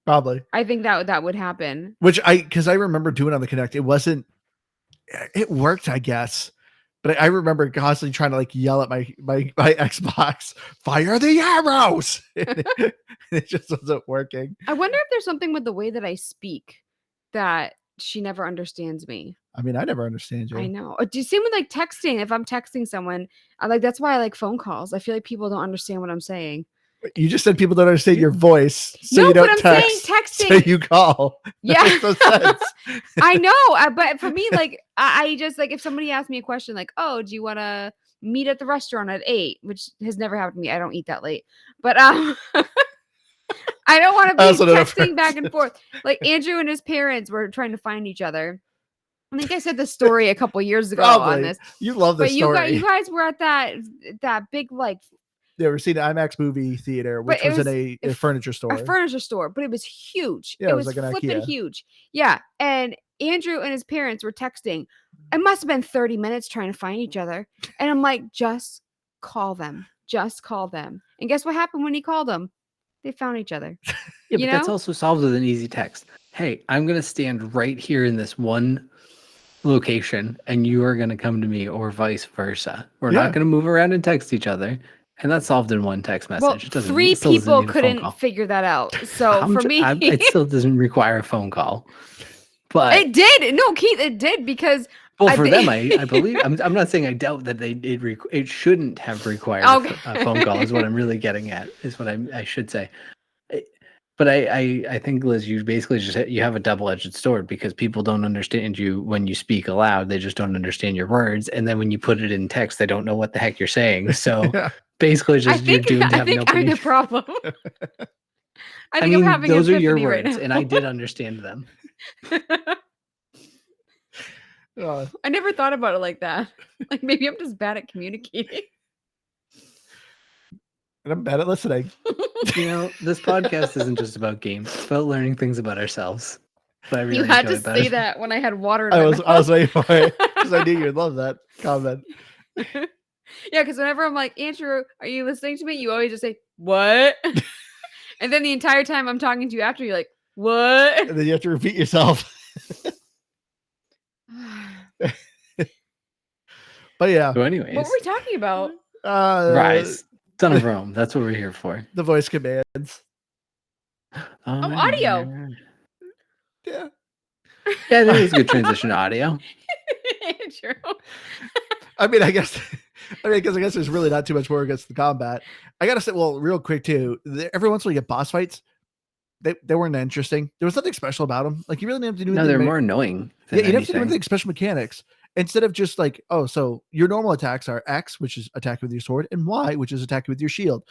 Probably. I think that would happen. Because I remember doing on the Kinect. It worked, I guess. But I remember constantly trying to like yell at my Xbox, fire the arrows. It just wasn't working. I wonder if there's something with the way that I speak that she never understands me. I mean, I never understand you. I know. Do you see with like texting? If I'm texting someone, that's why I like phone calls. I feel like people don't understand what I'm saying. You just said people don't understand your voice, so you don't text. Saying texting. So you call. Yeah, I know. But for me, like, I just like if somebody asks me a question, like, "Oh, do you want to meet at the restaurant at 8?" Which has never happened to me. I don't eat that late, but I don't want to be texting back and forth. Like Andrew and his parents were trying to find each other. I think I said the story a couple years ago on this. You love this story. You guys were at that big like. Yeah, we're seeing an IMAX movie theater, which was in a furniture store. A furniture store, but it was huge. Yeah, it was like an flipping IKEA. Huge. Yeah, and Andrew and his parents were texting. It must have been 30 minutes trying to find each other. And I'm like, just call them. Just call them. And guess what happened when he called them? They found each other. Yeah, but that's also solved with an easy text. Hey, I'm going to stand right here in this one location, and you are going to come to me, or vice versa. We're not going to move around and text each other. And that's solved in one text message. Well, 3 people couldn't figure that out. So for me, it still doesn't require a phone call. But it did. No, Keith, it did because. Well, for them, I believe. I'm not saying I doubt that it shouldn't have required a phone call. Is what I'm really getting at. Is what I should say. But I think, Liz, you basically you have a double-edged sword, because people don't understand you when you speak aloud. They just don't understand your words, and then when you put it in text, they don't know what the heck you're saying. So. Basically, you're doomed to have no. I'm the problem. I mean, I'm having those are your words, and I did understand them. I never thought about it like that. Like maybe I'm just bad at communicating. And I'm bad at listening. You know, this podcast isn't just about games. It's about learning things about ourselves. But I really You had to enjoyed say that when I had water in I my was mouth. waiting for it because I knew you'd love that comment. Yeah, because whenever I'm like, Andrew, are you listening to me? You always just say, what? And then the entire time I'm talking to you after, you're like, what? And then you have to repeat yourself. But yeah. So anyways, What were we talking about? Ryse, Son of Rome. That's what we're here for. The voice commands. Audio. Yeah. Yeah, that is a good transition to audio. True. I mean, because I guess there's really not too much more against the combat. I gotta say, well, real quick too. Every once in a while, you get boss fights. They weren't interesting. There was nothing special about them. Like you really didn't have to do. No, they're more annoying. Yeah, you didn't have to do anything special mechanics. Instead of just like, oh, so your normal attacks are X, which is attacking with your sword, and Y, which is attacking with your shield.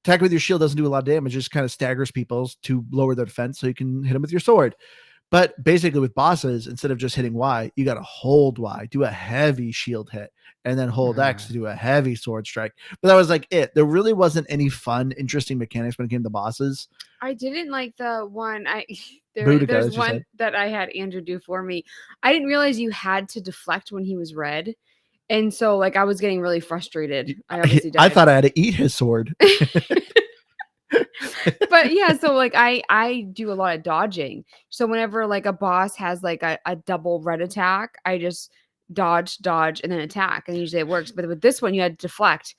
Attacking with your shield doesn't do a lot of damage; it just kind of staggers people to lower their defense, so you can hit them with your sword. But basically, with bosses, instead of just hitting Y, you got to hold Y, do a heavy shield hit, and then hold X to do a heavy sword strike. But that was like it. There really wasn't any fun, interesting mechanics when it came to bosses. I didn't like the one Boudica, there's one that I had Andrew do for me. I didn't realize you had to deflect when he was red. And so like I was getting really frustrated. I obviously died. I thought I had to eat his sword. But yeah, so like I do a lot of dodging. So whenever like a boss has like a double red attack, I just dodge, and then attack, and usually it works. But with this one, you had to deflect.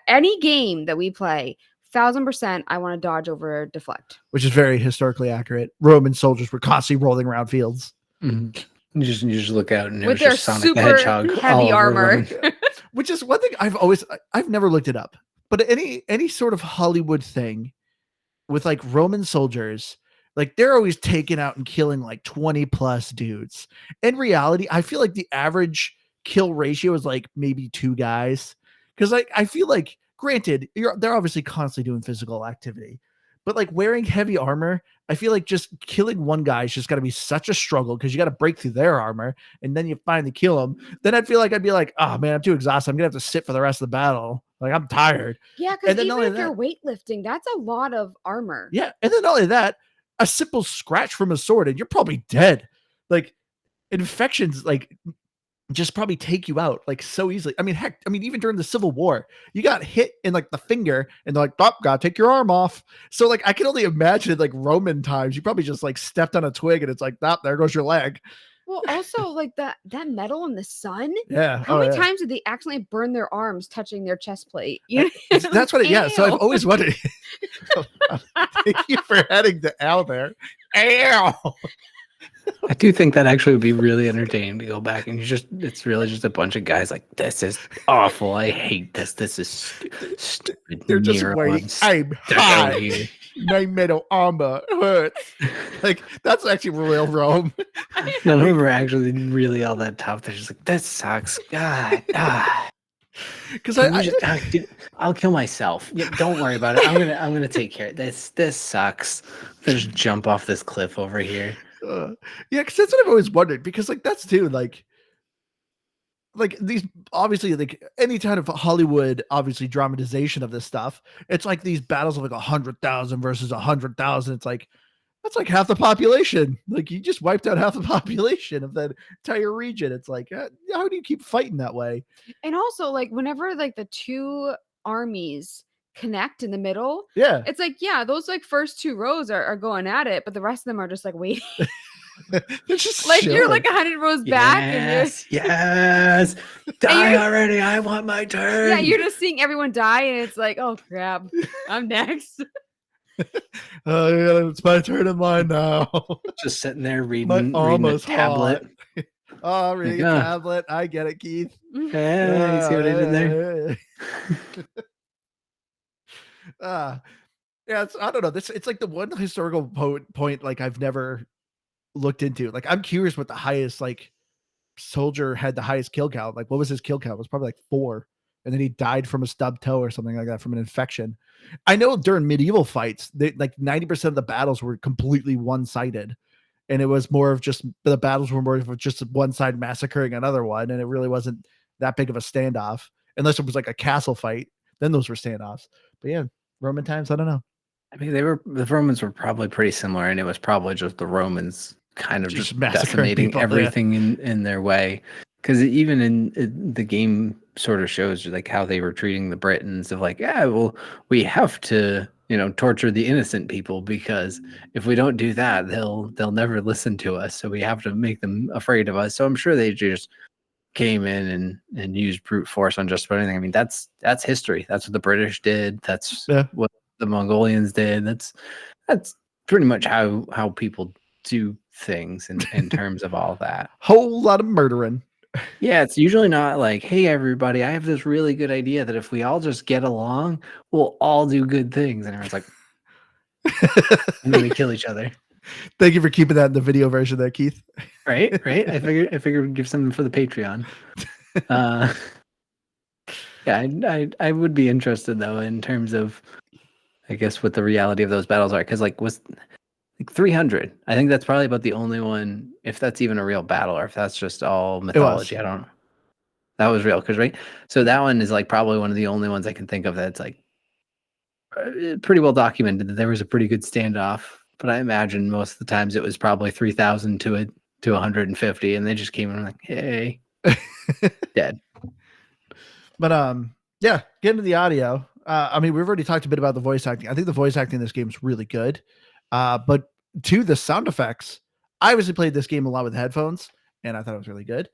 Any game that we play, 1000%, I want to dodge over deflect, which is very historically accurate. Roman soldiers were constantly rolling around fields. Mm-hmm. You just look out and with there's their just Sonic super the Hedgehog heavy armor. Which is one thing I've never looked it up, but any sort of Hollywood thing with like Roman soldiers, like they're always taking out and killing like 20 plus dudes. In reality, I feel like the average kill ratio is like maybe 2 guys. Because like I feel like, granted, they're obviously constantly doing physical activity, but like wearing heavy armor, I feel like just killing one guy is just got to be such a struggle because you got to break through their armor and then you finally kill them. Then I'd feel like I'd be like, oh man, I'm too exhausted. I'm gonna have to sit for the rest of the battle. Like I'm tired. Yeah, because even if you're weightlifting, that's a lot of armor. Yeah, and then not only that, a simple scratch from a sword and you're probably dead. Like infections, like just probably take you out like so easily. I mean, heck, even during the Civil War, you got hit in like the finger and they're like, oh, gotta take your arm off. So like I can only imagine like Roman times, you probably just like stepped on a twig and it's like, oh, there goes your leg. Well, also like that metal in the sun. Yeah. How many times did they accidentally burn their arms touching their chest plate? You know? That's what it, yeah. So I've always wondered. Thank you for heading to Al there. Ow. I do think that actually would be really entertaining to go back and it's really just a bunch of guys like, this is awful. I hate this. This is stupid. They're just waiting. I'm hot. My metal armor hurts. Like that's actually real Rome. None of them are actually really all that tough. They're just like, this sucks. God. Because I'll kill myself. Yeah, don't worry about it. I'm gonna take care of this. This sucks. Just jump off this cliff over here. Yeah, because that's what I've always wondered. Because like that's too like these obviously like any kind of Hollywood obviously dramatization of this stuff. It's like these battles of like 100,000 versus 100,000. It's like that's like half the population. Like you just wiped out half the population of that entire region. It's like how do you keep fighting that way? And also like whenever like the two armies connect in the middle, yeah, it's like those like first 2 rows are going at it, but the rest of them are just like waiting. Just like you're like 100 rows back and yes die already, I want my turn. Yeah, you're just seeing everyone die and it's like, oh crap, I'm next. Yeah, it's my turn in line now. Just sitting there reading a tablet. Oh, reading a tablet. I get it, Keith. Hey, see what I did there? Yeah, I don't know. It's like the one historical point like I've never looked into. Like I'm curious what the highest like soldier had the highest kill count. Like what was his kill count? It was probably like 4, and then he died from a stubbed toe or something like that from an infection. I know during medieval fights, like 90% of the battles were completely one-sided, and it was more of just the battles were more of just one side massacring another one, and it really wasn't that big of a standoff unless it was like a castle fight. Then those were standoffs. But yeah, Roman times, I don't know. I mean, the Romans were probably pretty similar, and it was probably just the Romans kind of just massacring decimating people, everything in their way. Because even in the game sort of shows like how they were treating the Britons of like, yeah, well, we have to, torture the innocent people because if we don't do that, they'll never listen to us. So we have to make them afraid of us. So I'm sure they just came in and used brute force on just about anything. I mean, that's history. That's what the British did. That's what the Mongolians did. That's pretty much how people do things in terms of all that. Whole lot of murdering. Yeah, it's usually not like, hey, everybody, I have this really good idea that if we all just get along, we'll all do good things. And everyone's like, and then we kill each other. Thank you for keeping that in the video version there, Keith. Right. I figured we'd give something for the Patreon. Yeah, I would be interested though in terms of, I guess, what the reality of those battles are, because was 300. I think that's probably about the only one, if that's even a real battle or if that's just all mythology. I don't know. That was real, because right. So that one is probably one of the only ones I can think of that's pretty well documented that there was a pretty good standoff. But I imagine most of the times it was probably 3,000 to 150, and they just came in like, hey, dead. But yeah, get into the audio. I mean, we've already talked a bit about the voice acting. I think the voice acting in this game is really good. But to the sound effects, I obviously played this game a lot with headphones, and I thought it was really good.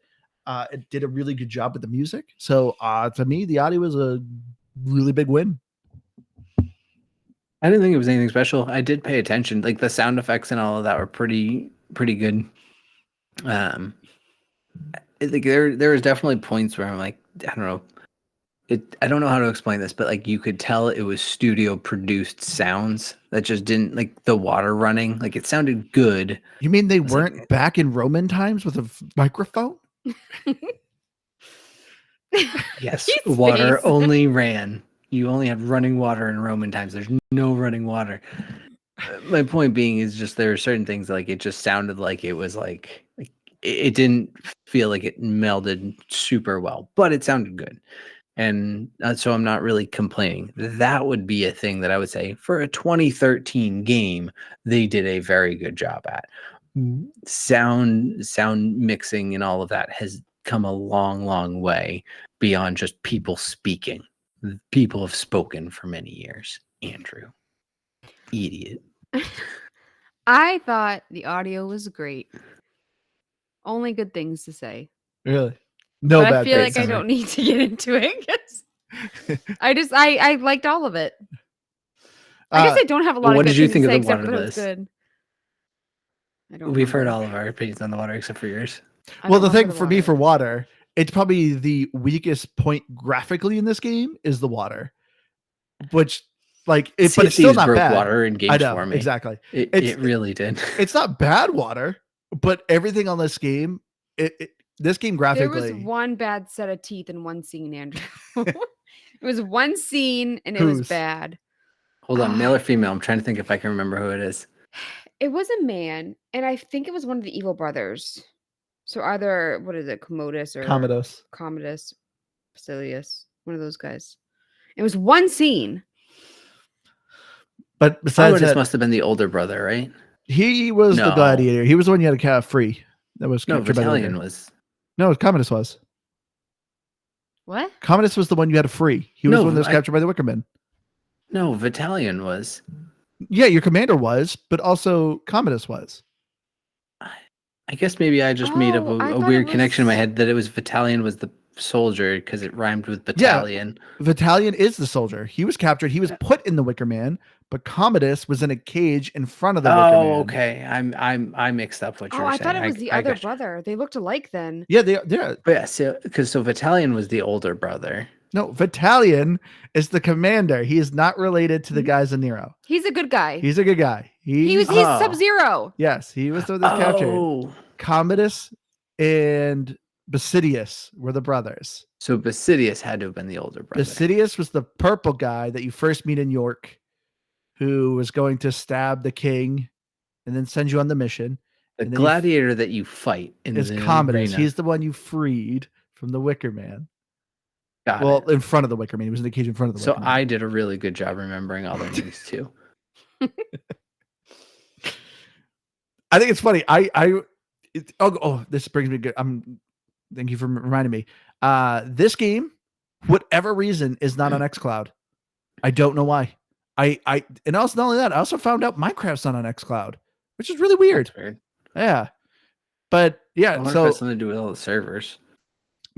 It did a really good job with the music. So to me, the audio was a really big win. I didn't think it was anything special. I did pay attention. Like the sound effects and all of that were pretty good. There was definitely points where I'm like, I don't know. I don't know how to explain this, but you could tell it was studio produced sounds that just didn't, like the water running. Like it sounded good. You mean they weren't back in Roman times with a microphone? Yes, water only ran. You only had running water in Roman times. There's no running water. My point being is just there are certain things it just sounded like it was like it didn't feel like it melded super well, but it sounded good. And so I'm not really complaining. That would be a thing that I would say for a 2013 game, they did a very good job at. Sound mixing and all of that has come a long, long way beyond just people speaking. People have spoken for many years. Andrew. Idiot. I thought the audio was great. Only good things to say. Really? No, but I feel like I don't need to get into it because I liked all of it. I guess I don't have a lot of good things to say except that it was good. We've heard all of our opinions on the water except for yours. Well, the thing for me for water, it's probably the weakest point graphically in this game is the water, which but it's still not bad. Water in games for me. Exactly. It really did. It's not bad water, but everything on this game, this game graphically. There was one bad set of teeth in one scene, Andrew. It was one scene and it was bad. Hold on, male or female? I'm trying to think if I can remember who it is. It was a man, and I think it was one of the evil brothers. So either, what is it, Commodus or Commodus, Basilius, one of those guys. It was one scene. But besides that, must have been the older brother, right? He was the gladiator. He was the one you had to have free. That was Vitalian was. No, Commodus was. What? Commodus was the one you had to free. He was the one that was captured by the Wickermen. No, Vitalian was. Yeah, your commander was, but also Commodus was. I guess maybe I just made up a weird connection in my head that it was Vitalian was the soldier because it rhymed with battalion. Yeah, Vitalian is the soldier. He was captured. He was put in the Wicker Man, but Commodus was in a cage in front of the Wicker Man. Oh, okay. I mixed up what you were saying. I thought it was the other brother. They looked alike then. Yeah, yeah. But yeah, so Vitalian was the older brother. No, Vitalian is the commander. He is not related to the guys in Nero. He's a good guy. He's a good guy. He's Sub-Zero. Yes, he was the one that's captured. Commodus and Basidius were the brothers. So Basidius had to have been the older brother. Basidius was the purple guy that you first meet in York, who was going to stab the king and then send you on the mission. The And then you gladiator that you fight in is the Commodus. arena. He's the one you freed from the Wicker Man. Got Well, it. in front of the Wicker Man. He was in the cage in front of the So Wicker Man. I did a really good job remembering all their names too. I think it's funny. This brings me good. Thank you for reminding me. This game, whatever reason, is not on xCloud. I don't know why. And also not only that, I also found out Minecraft's not on xCloud, which is really weird. That's weird. Yeah, but yeah. I wonder if So that's something to do with all the servers.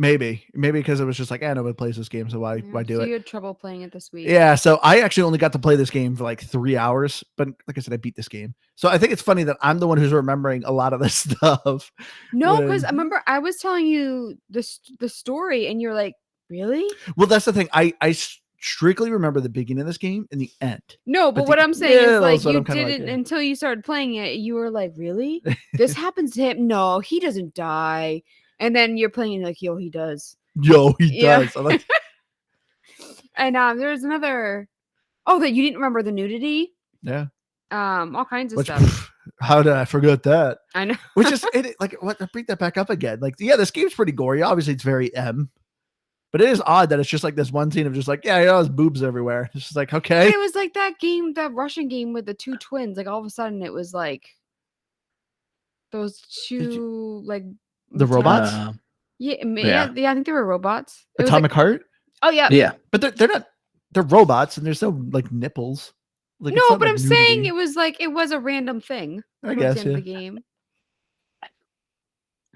maybe because it was just like, nobody plays this game, so why do So it? you had trouble playing it this week. Yeah, so I actually only got to play this game for like 3 hours, but like I said, I beat this game. So I think it's funny that I'm the one who's remembering a lot of this stuff. No, because I remember I was telling you the story, and you're like, really? Well, that's the thing. I strictly remember the beginning of this game and the end. No, but what I'm saying is like you didn't until you started playing it. You were like, really? This happens to him? No, he doesn't die. And then you're playing like, yo, he does. Yo, he does. I like and there's another. Oh, that you didn't remember the nudity? Yeah. All kinds of stuff. Pff, how did I forget that? I know. Which is like what? Bring that back up again. Like, yeah, this game's pretty gory. Obviously, it's very but it is odd that it's just like this one scene of just like, there's boobs everywhere. It's just like, okay. But it was like that game, that Russian game with the two twins. Like all of a sudden, it was like those two like the robots. Yeah, I think they were robots. Atomic Heart. Oh yeah, yeah. But they're not. They're robots, and there's no like nipples. Like, no, but I'm saying it was a random thing. I guess the game.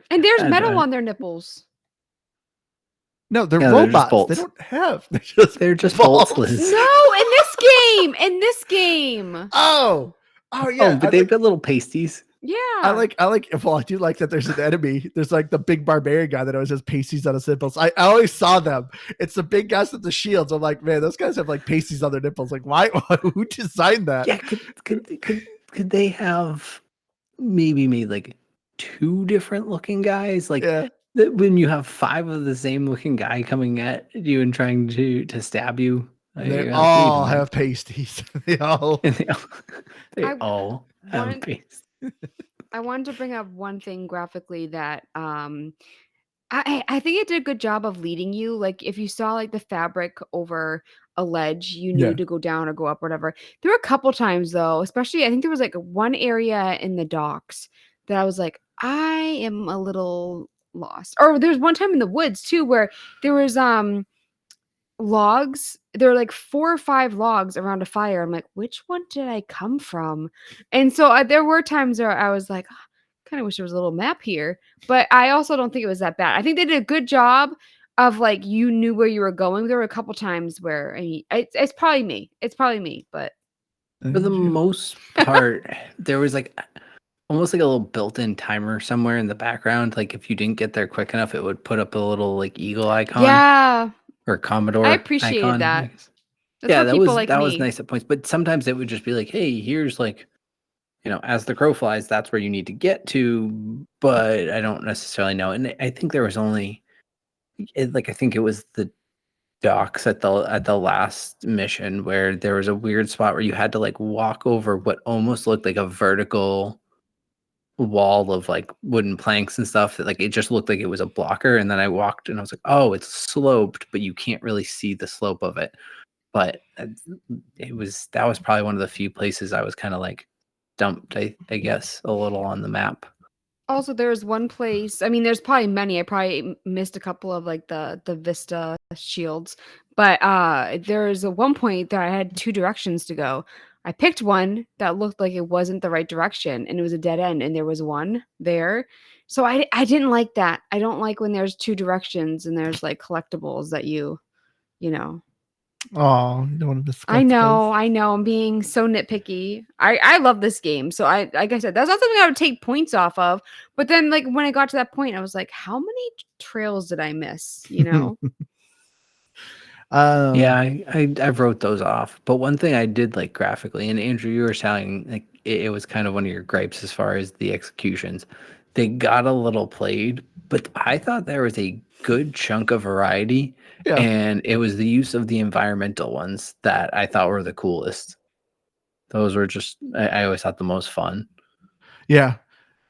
And there's metal on their nipples. No, they're robots. They don't have. They're just bolts. No, in this game. Oh yeah. Oh, but they've got little pasties. Yeah. I like. Well, I do like that. There's an enemy. There's like the big barbarian guy that always has pasties on his nipples. I always saw them. It's the big guys with the shields. I'm like, man, those guys have like pasties on their nipples. Like, why? Who designed that? Yeah. Could they have maybe made like 2 different looking guys? Like, when you have 5 of the same looking guy coming at you and trying to stab you, they all have pasties. they all have pasties. I wanted to bring up one thing graphically that I think it did a good job of leading you. Like if you saw like the fabric over a ledge, you knew to go down or go up, or whatever. There were a couple times though, especially I think there was like one area in the docks that I was like, I am a little lost. Or there's one time in the woods too where there was logs. There were like 4 or 5 logs around a fire. I'm like, which one did I come from? And so there were times where I was like, kind of wish there was a little map here, but I also don't think it was that bad. I think they did a good job of like you knew where you were going. There were a couple times where it's probably me, but for the most part, there was like almost like a little built-in timer somewhere in the background. Like if you didn't get there quick enough, it would put up a little like eagle icon. Yeah. Or Commodore. I appreciated icon, that. That was nice at points. But sometimes it would just be like, hey, here's like, as the crow flies, that's where you need to get to. But I don't necessarily know. And I think there was only, I think it was the docks at the last mission where there was a weird spot where you had to like walk over what almost looked like a vertical wall of like wooden planks and stuff that like it just looked like it was a blocker, and then I walked and I was like, oh, it's sloped, but you can't really see the slope of it. But that was probably one of the few places I was kind of like dumped, I guess, a little on the map. Also, there's one place, I mean, there's probably many. I probably missed a couple of like the Vista shields, but there's a one point that I had 2 directions to go. I picked one that looked like it wasn't the right direction, and it was a dead end, and there was one there. So I didn't like that. I don't like when there's 2 directions and there's like collectibles that you know. Oh, you don't want to miss. I know. I'm being so nitpicky. I love this game. So like I said, that's not something I would take points off of. But then like when I got to that point, I was like, how many trails did I miss? Yeah, I wrote those off. But one thing I did like graphically, and Andrew, you were saying like it was kind of one of your gripes as far as the executions. They got a little played, but I thought there was a good chunk of variety, and it was the use of the environmental ones that I thought were the coolest. Those were just I always thought the most fun. Yeah.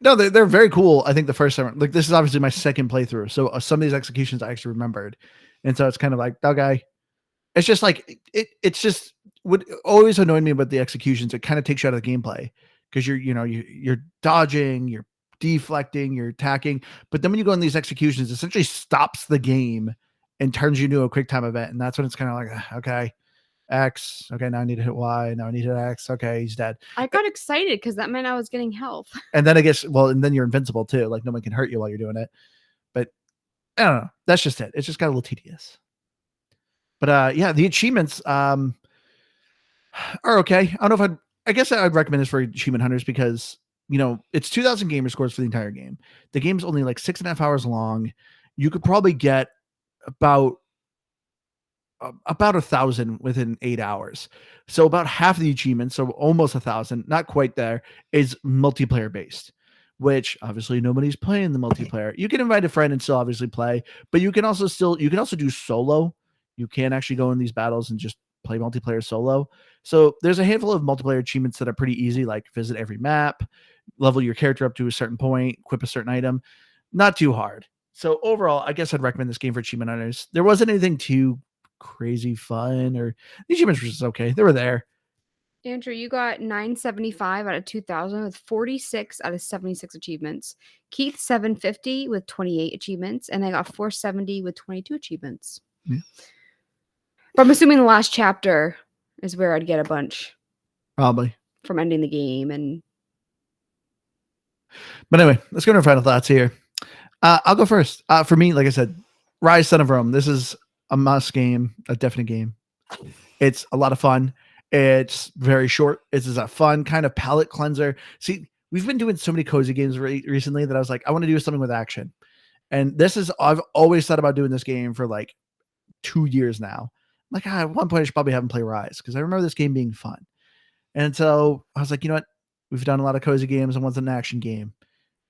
No, they're very cool. I think the first time, like this is obviously my second playthrough, so some of these executions I actually remembered, and so it's kind of like, okay, it's just like it's just what always annoyed me about the executions. It kind of takes you out of the gameplay because you're dodging, you're deflecting, you're attacking, but then when you go in these executions, it essentially stops the game and turns you into a quick time event, and that's when it's kind of like, okay, X, okay, now I need to hit Y, now I need to hit X, okay, he's dead. I got excited because that meant I was getting health. And then I guess, well, and then you're invincible too. Like no one can hurt you while you're doing it. But I don't know. That's just it. It's just got a little tedious. But yeah, the achievements are okay. I don't know if I guess I'd recommend this for achievement hunters because it's 2,000 gamer scores for the entire game. The game's only like 6.5 hours long. You could probably get about 1,000 within 8 hours. So about half of the achievements, so almost 1,000, not quite there, is multiplayer based, which obviously nobody's playing the multiplayer. You can invite a friend and still obviously play, but you can also do solo. You can actually go in these battles and just play multiplayer solo. So there's a handful of multiplayer achievements that are pretty easy, like visit every map, level your character up to a certain point, equip a certain item. Not too hard. So overall, I guess I'd recommend this game for achievement hunters. There wasn't anything too crazy fun, or the achievements were just okay. They were there. Andrew, you got 975 out of 2,000 with 46 out of 76 achievements. Keith 750 with 28 achievements, and I got 470 with 22 achievements. Yeah. But I'm assuming the last chapter is where I'd get a bunch. Probably. From ending the game. But anyway, let's go to our final thoughts here. I'll go first. For me, like I said, Ryse, Son of Rome. This is a must game, a definite game. It's a lot of fun. It's very short. It's a fun kind of palate cleanser. See, we've been doing so many cozy games recently that I was like, I want to do something with action. And I've always thought about doing this game for like 2 years now. Like, at one point I should probably have him play Ryse because I remember this game being fun. And so I was like, you know what? We've done a lot of cozy games and one's an action game.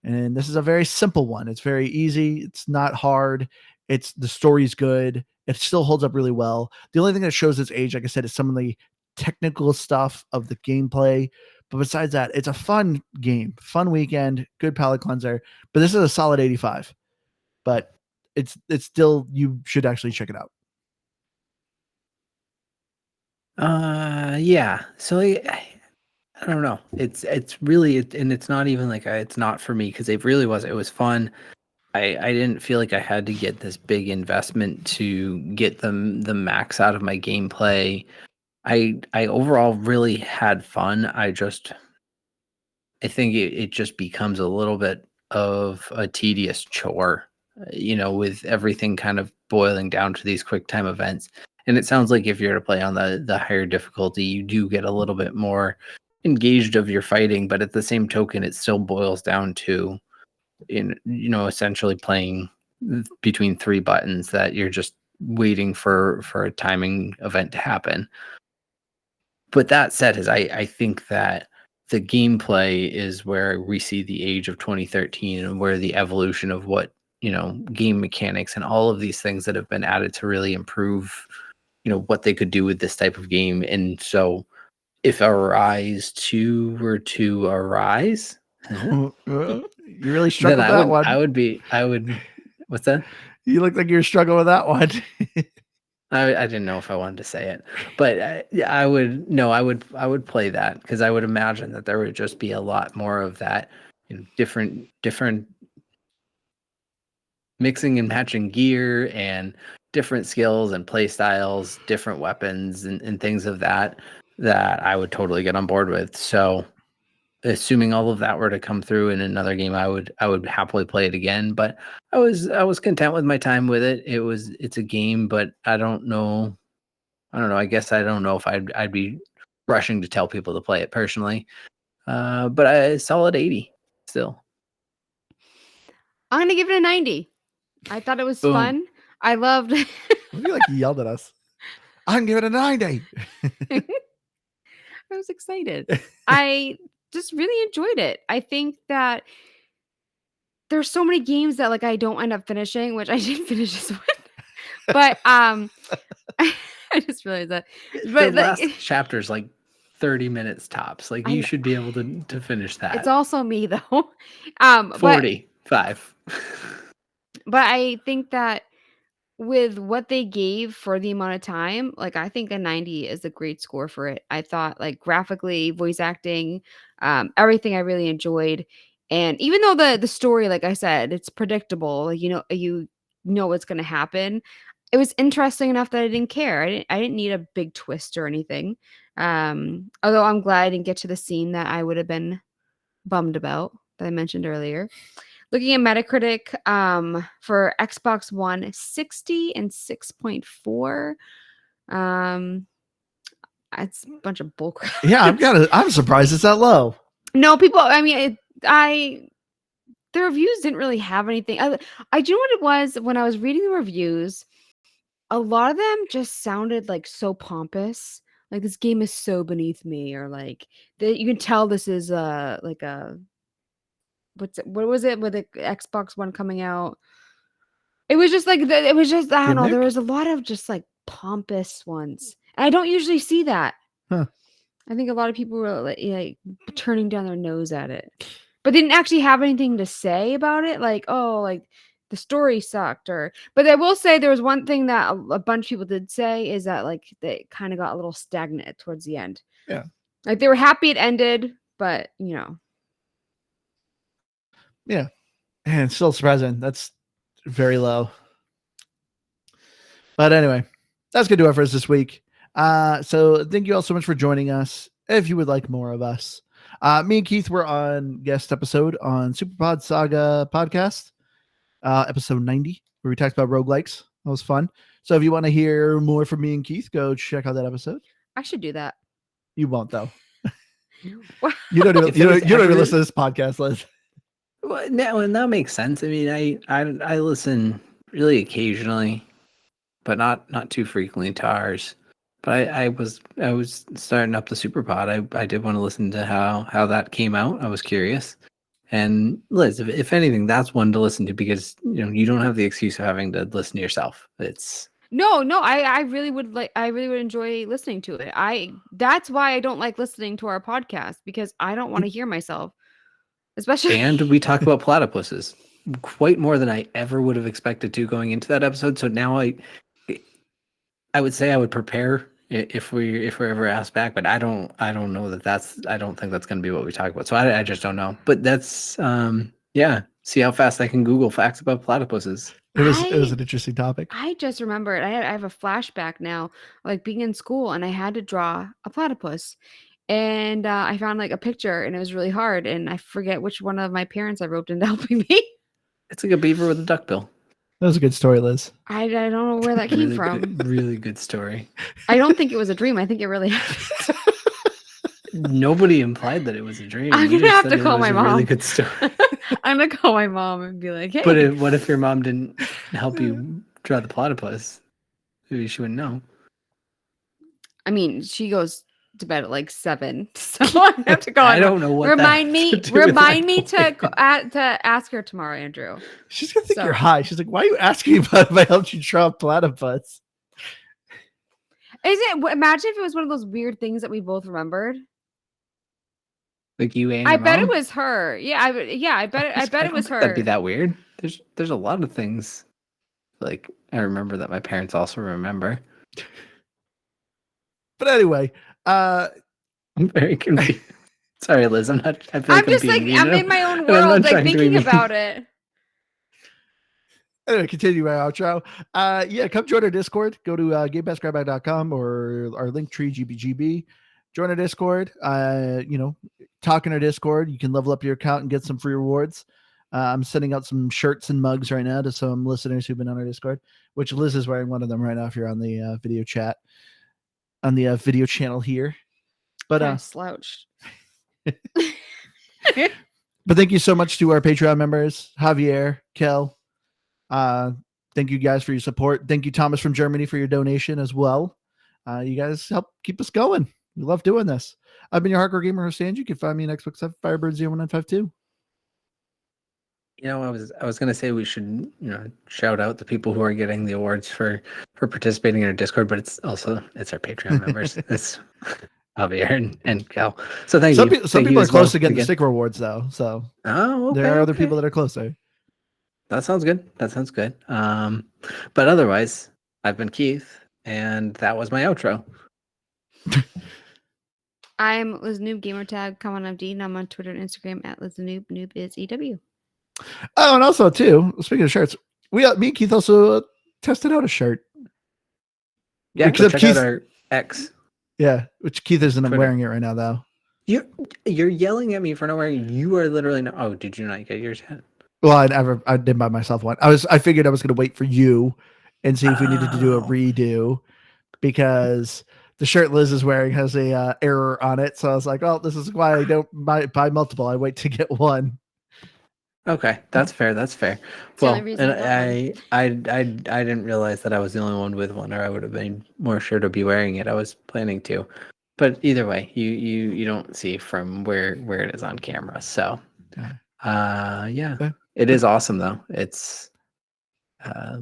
And this is a very simple one. It's very easy. It's not hard. The story's good. It still holds up really well. The only thing that shows its age, like I said, is some of the technical stuff of the gameplay. But besides that, it's a fun game, fun weekend, good palate cleanser. But this is a solid 85. But it's still, you should actually check it out. Yeah. So I don't know. It's really, and it's not even like it's not for me because it was fun. I didn't feel like I had to get this big investment to get the max out of my gameplay. I overall really had fun. I think it just becomes a little bit of a tedious chore, with everything kind of boiling down to these quick time events. And it sounds like if you're to play on the higher difficulty, you do get a little bit more engaged of your fighting, but at the same token, it still boils down to essentially playing between 3 buttons that you're just waiting for a timing event to happen. But that said, I think that the gameplay is where we see the age of 2013 and where the evolution of what game mechanics and all of these things that have been added to really improve what they could do with this type of game. And so if a Ryse 2 were to arise, You really struggled with that one. I would. What's that? You look like you're struggling with that one. I didn't know if I wanted to say it, but I would play that because I would imagine that there would just be a lot more of that, different mixing and matching gear and different skills and play styles, different weapons and things of that I would totally get on board with. So assuming all of that were to come through in another game, I would happily play it again. But I was content with my time with it. It's a game, but I don't know. I guess I don't know if I'd be rushing to tell people to play it personally. But a solid 80 still. I'm gonna give it a 90. I thought it was Boom. fun. I loved. I feel like you yelled at us. I can give it a 90. I was excited. I just really enjoyed it. I think that there's so many games that I don't end up finishing, which I didn't finish this one. But I just realized that. But the last chapter's like 30 minutes tops. Like, I you kn should be able to finish that. It's also me, though. But 45. but I think that with what they gave for the amount of time, like, I think a 90 is a great score for it. I thought, like, graphically, voice acting, everything I really enjoyed, and even though the story, like I said, it's predictable, like, you know what's gonna happen, it was interesting enough that I didn't care. I didn't need a big twist or anything, although I'm glad I didn't get to the scene that I would have been bummed about that I mentioned earlier. Looking at Metacritic, for Xbox One, 60 and 6.4. Um, it's a bunch of bullcrap. Yeah, I'm surprised it's that low. No, people. I mean, the reviews didn't really have anything. I do know what it was when I was reading the reviews. A lot of them just sounded like so pompous. Like, this game is so beneath me, or like you can tell this is like a what was it with the Xbox One coming out? It was just like it was just, I don't know, there Gimmick? was a lot of just, like, pompous ones, and I don't usually see that. Huh. I think a lot of people were, like, turning down their nose at it, but they didn't actually have anything to say about it, like, "Oh, like, the story sucked," but I will say there was one thing that a bunch of people did say is that, like, they kinda got a little stagnant towards the end. Yeah. Like, they were happy it ended, but, Yeah. And still surprising. That's very low. But anyway, that's going to do it for us this week. So thank you all so much for joining us. If you would like more of us, me and Keith were on guest episode on Superpod Saga podcast, episode 90, where we talked about roguelikes. That was fun. So if you want to hear more from me and Keith, go check out that episode. I should do that. You won't, though. Wow. You don't even, If it was you don't even ever- listen to this podcast, Liz. Well, no, and that makes sense. I mean, I listen really occasionally, but not too frequently to ours. But I was starting up the Superpod. I did want to listen to how that came out. I was curious. And Liz, if anything, that's one to listen to, because you don't have the excuse of having to listen to yourself. It's No, I really would enjoy listening to it. That's why I don't like listening to our podcast, because I don't want to hear myself. Especially and we talk about platypuses quite more than I ever would have expected to going into that episode. So now I would say I would prepare if we're ever asked back, but I don't know I don't think that's going to be what we talk about. So I just don't know. But that's yeah. See how fast I can Google facts about platypuses. It was an interesting topic. I just remembered. I have a flashback now, like being in school, and I had to draw a platypus, and I found like a picture, and it was really hard, and I forget which one of my parents I roped into helping me. It's like a beaver with a duckbill. That was a good story, Liz. I don't know where that came Really from. good, really good story. I don't think it was a dream. I think it really happened. Nobody implied that it was a dream. I'm You gonna just have said to it call was my a mom. Really good story. I'm gonna call my mom and be like, "Hey." But what if your mom didn't help you draw the platypus? Maybe she wouldn't know. I mean, she goes to bed at like 7, so I have to call. I don't know what. Remind that me. has to do with Remind me that point. to ask her tomorrow, Andrew. She's gonna think So- you're high. She's like, "Why are you asking about if I helped you draw a platypus?" Is it? Imagine if it was one of those weird things that we both remembered. Like you and I your bet it mom? was her. Yeah, I bet it don't was think That'd be her. that weird. There's a lot of things. Like I remember that my parents also remember. But anyway, I'm very confused. Sorry, Liz. I feel like I'm just like, being I'm mean. in my own and I'm not world, like trying to be thinking mean. about it. anyway, continue my outro. Yeah, come join our Discord. Go to GamePassGrabback.com or our link tree GBGB. Join our Discord. Talk in our Discord. You can level up your account and get some free rewards. I'm sending out some shirts and mugs right now to some listeners who've been on our Discord, which Liz is wearing one of them right now if you're on the video chat, on the video channel here. But Kinda slouched. But thank you so much to our Patreon members, Javier, Kel. Thank you guys for your support. Thank you, Thomas from Germany, for your donation as well. You guys help keep us going. We love doing this. I've been your hardcore gamer, Sand. You can find me on Xbox 7, Firebird01952. I was gonna say we should, shout out the people who are getting the awards for participating in our Discord, but it's our Patreon members. Javier and Cal. So thank Some you. people, some Thank you people are as well close to getting the again. sticker rewards though. So Oh, okay. there are other okay. people that are closer. That sounds good. That sounds good. But otherwise, I've been Keith, and that was my outro. I'm Liz Noob Gamertag. Come on FD, and I'm on Twitter and Instagram at Liz Noob. Noob is EW. Oh, and also too, speaking of shirts, me and Keith also tested out a shirt. Yeah, go Except check Keith, out our X. yeah, which Keith isn't Twitter. wearing it right now though. You're yelling at me for not wearing. You are literally not. Oh, did you not get yours yet? Well, I didn't buy myself one. I figured I was going to wait for you and see if we needed to do a Oh. redo because the shirt Liz is wearing has a error on it. So I was like, oh, this is why I don't buy multiple. I wait to get one. Okay, that's fair. That's fair. the only Well, reason and I got I didn't realize that I was the only one with one, or I would have been more sure to be wearing it. I was planning to, but either way, you don't see from where it is on camera. So, yeah, Okay. it is awesome though. It's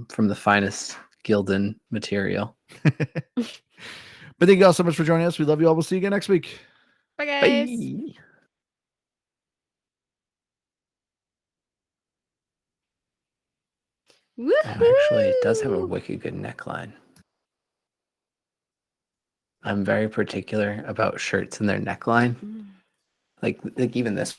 from the finest Gildan material. But thank you all so much for joining us. We love you all. We'll see you again next week. Bye, guys. Bye. Actually, it does have a Woohoo! wicked good neckline. I'm very particular about shirts and their neckline. Like even this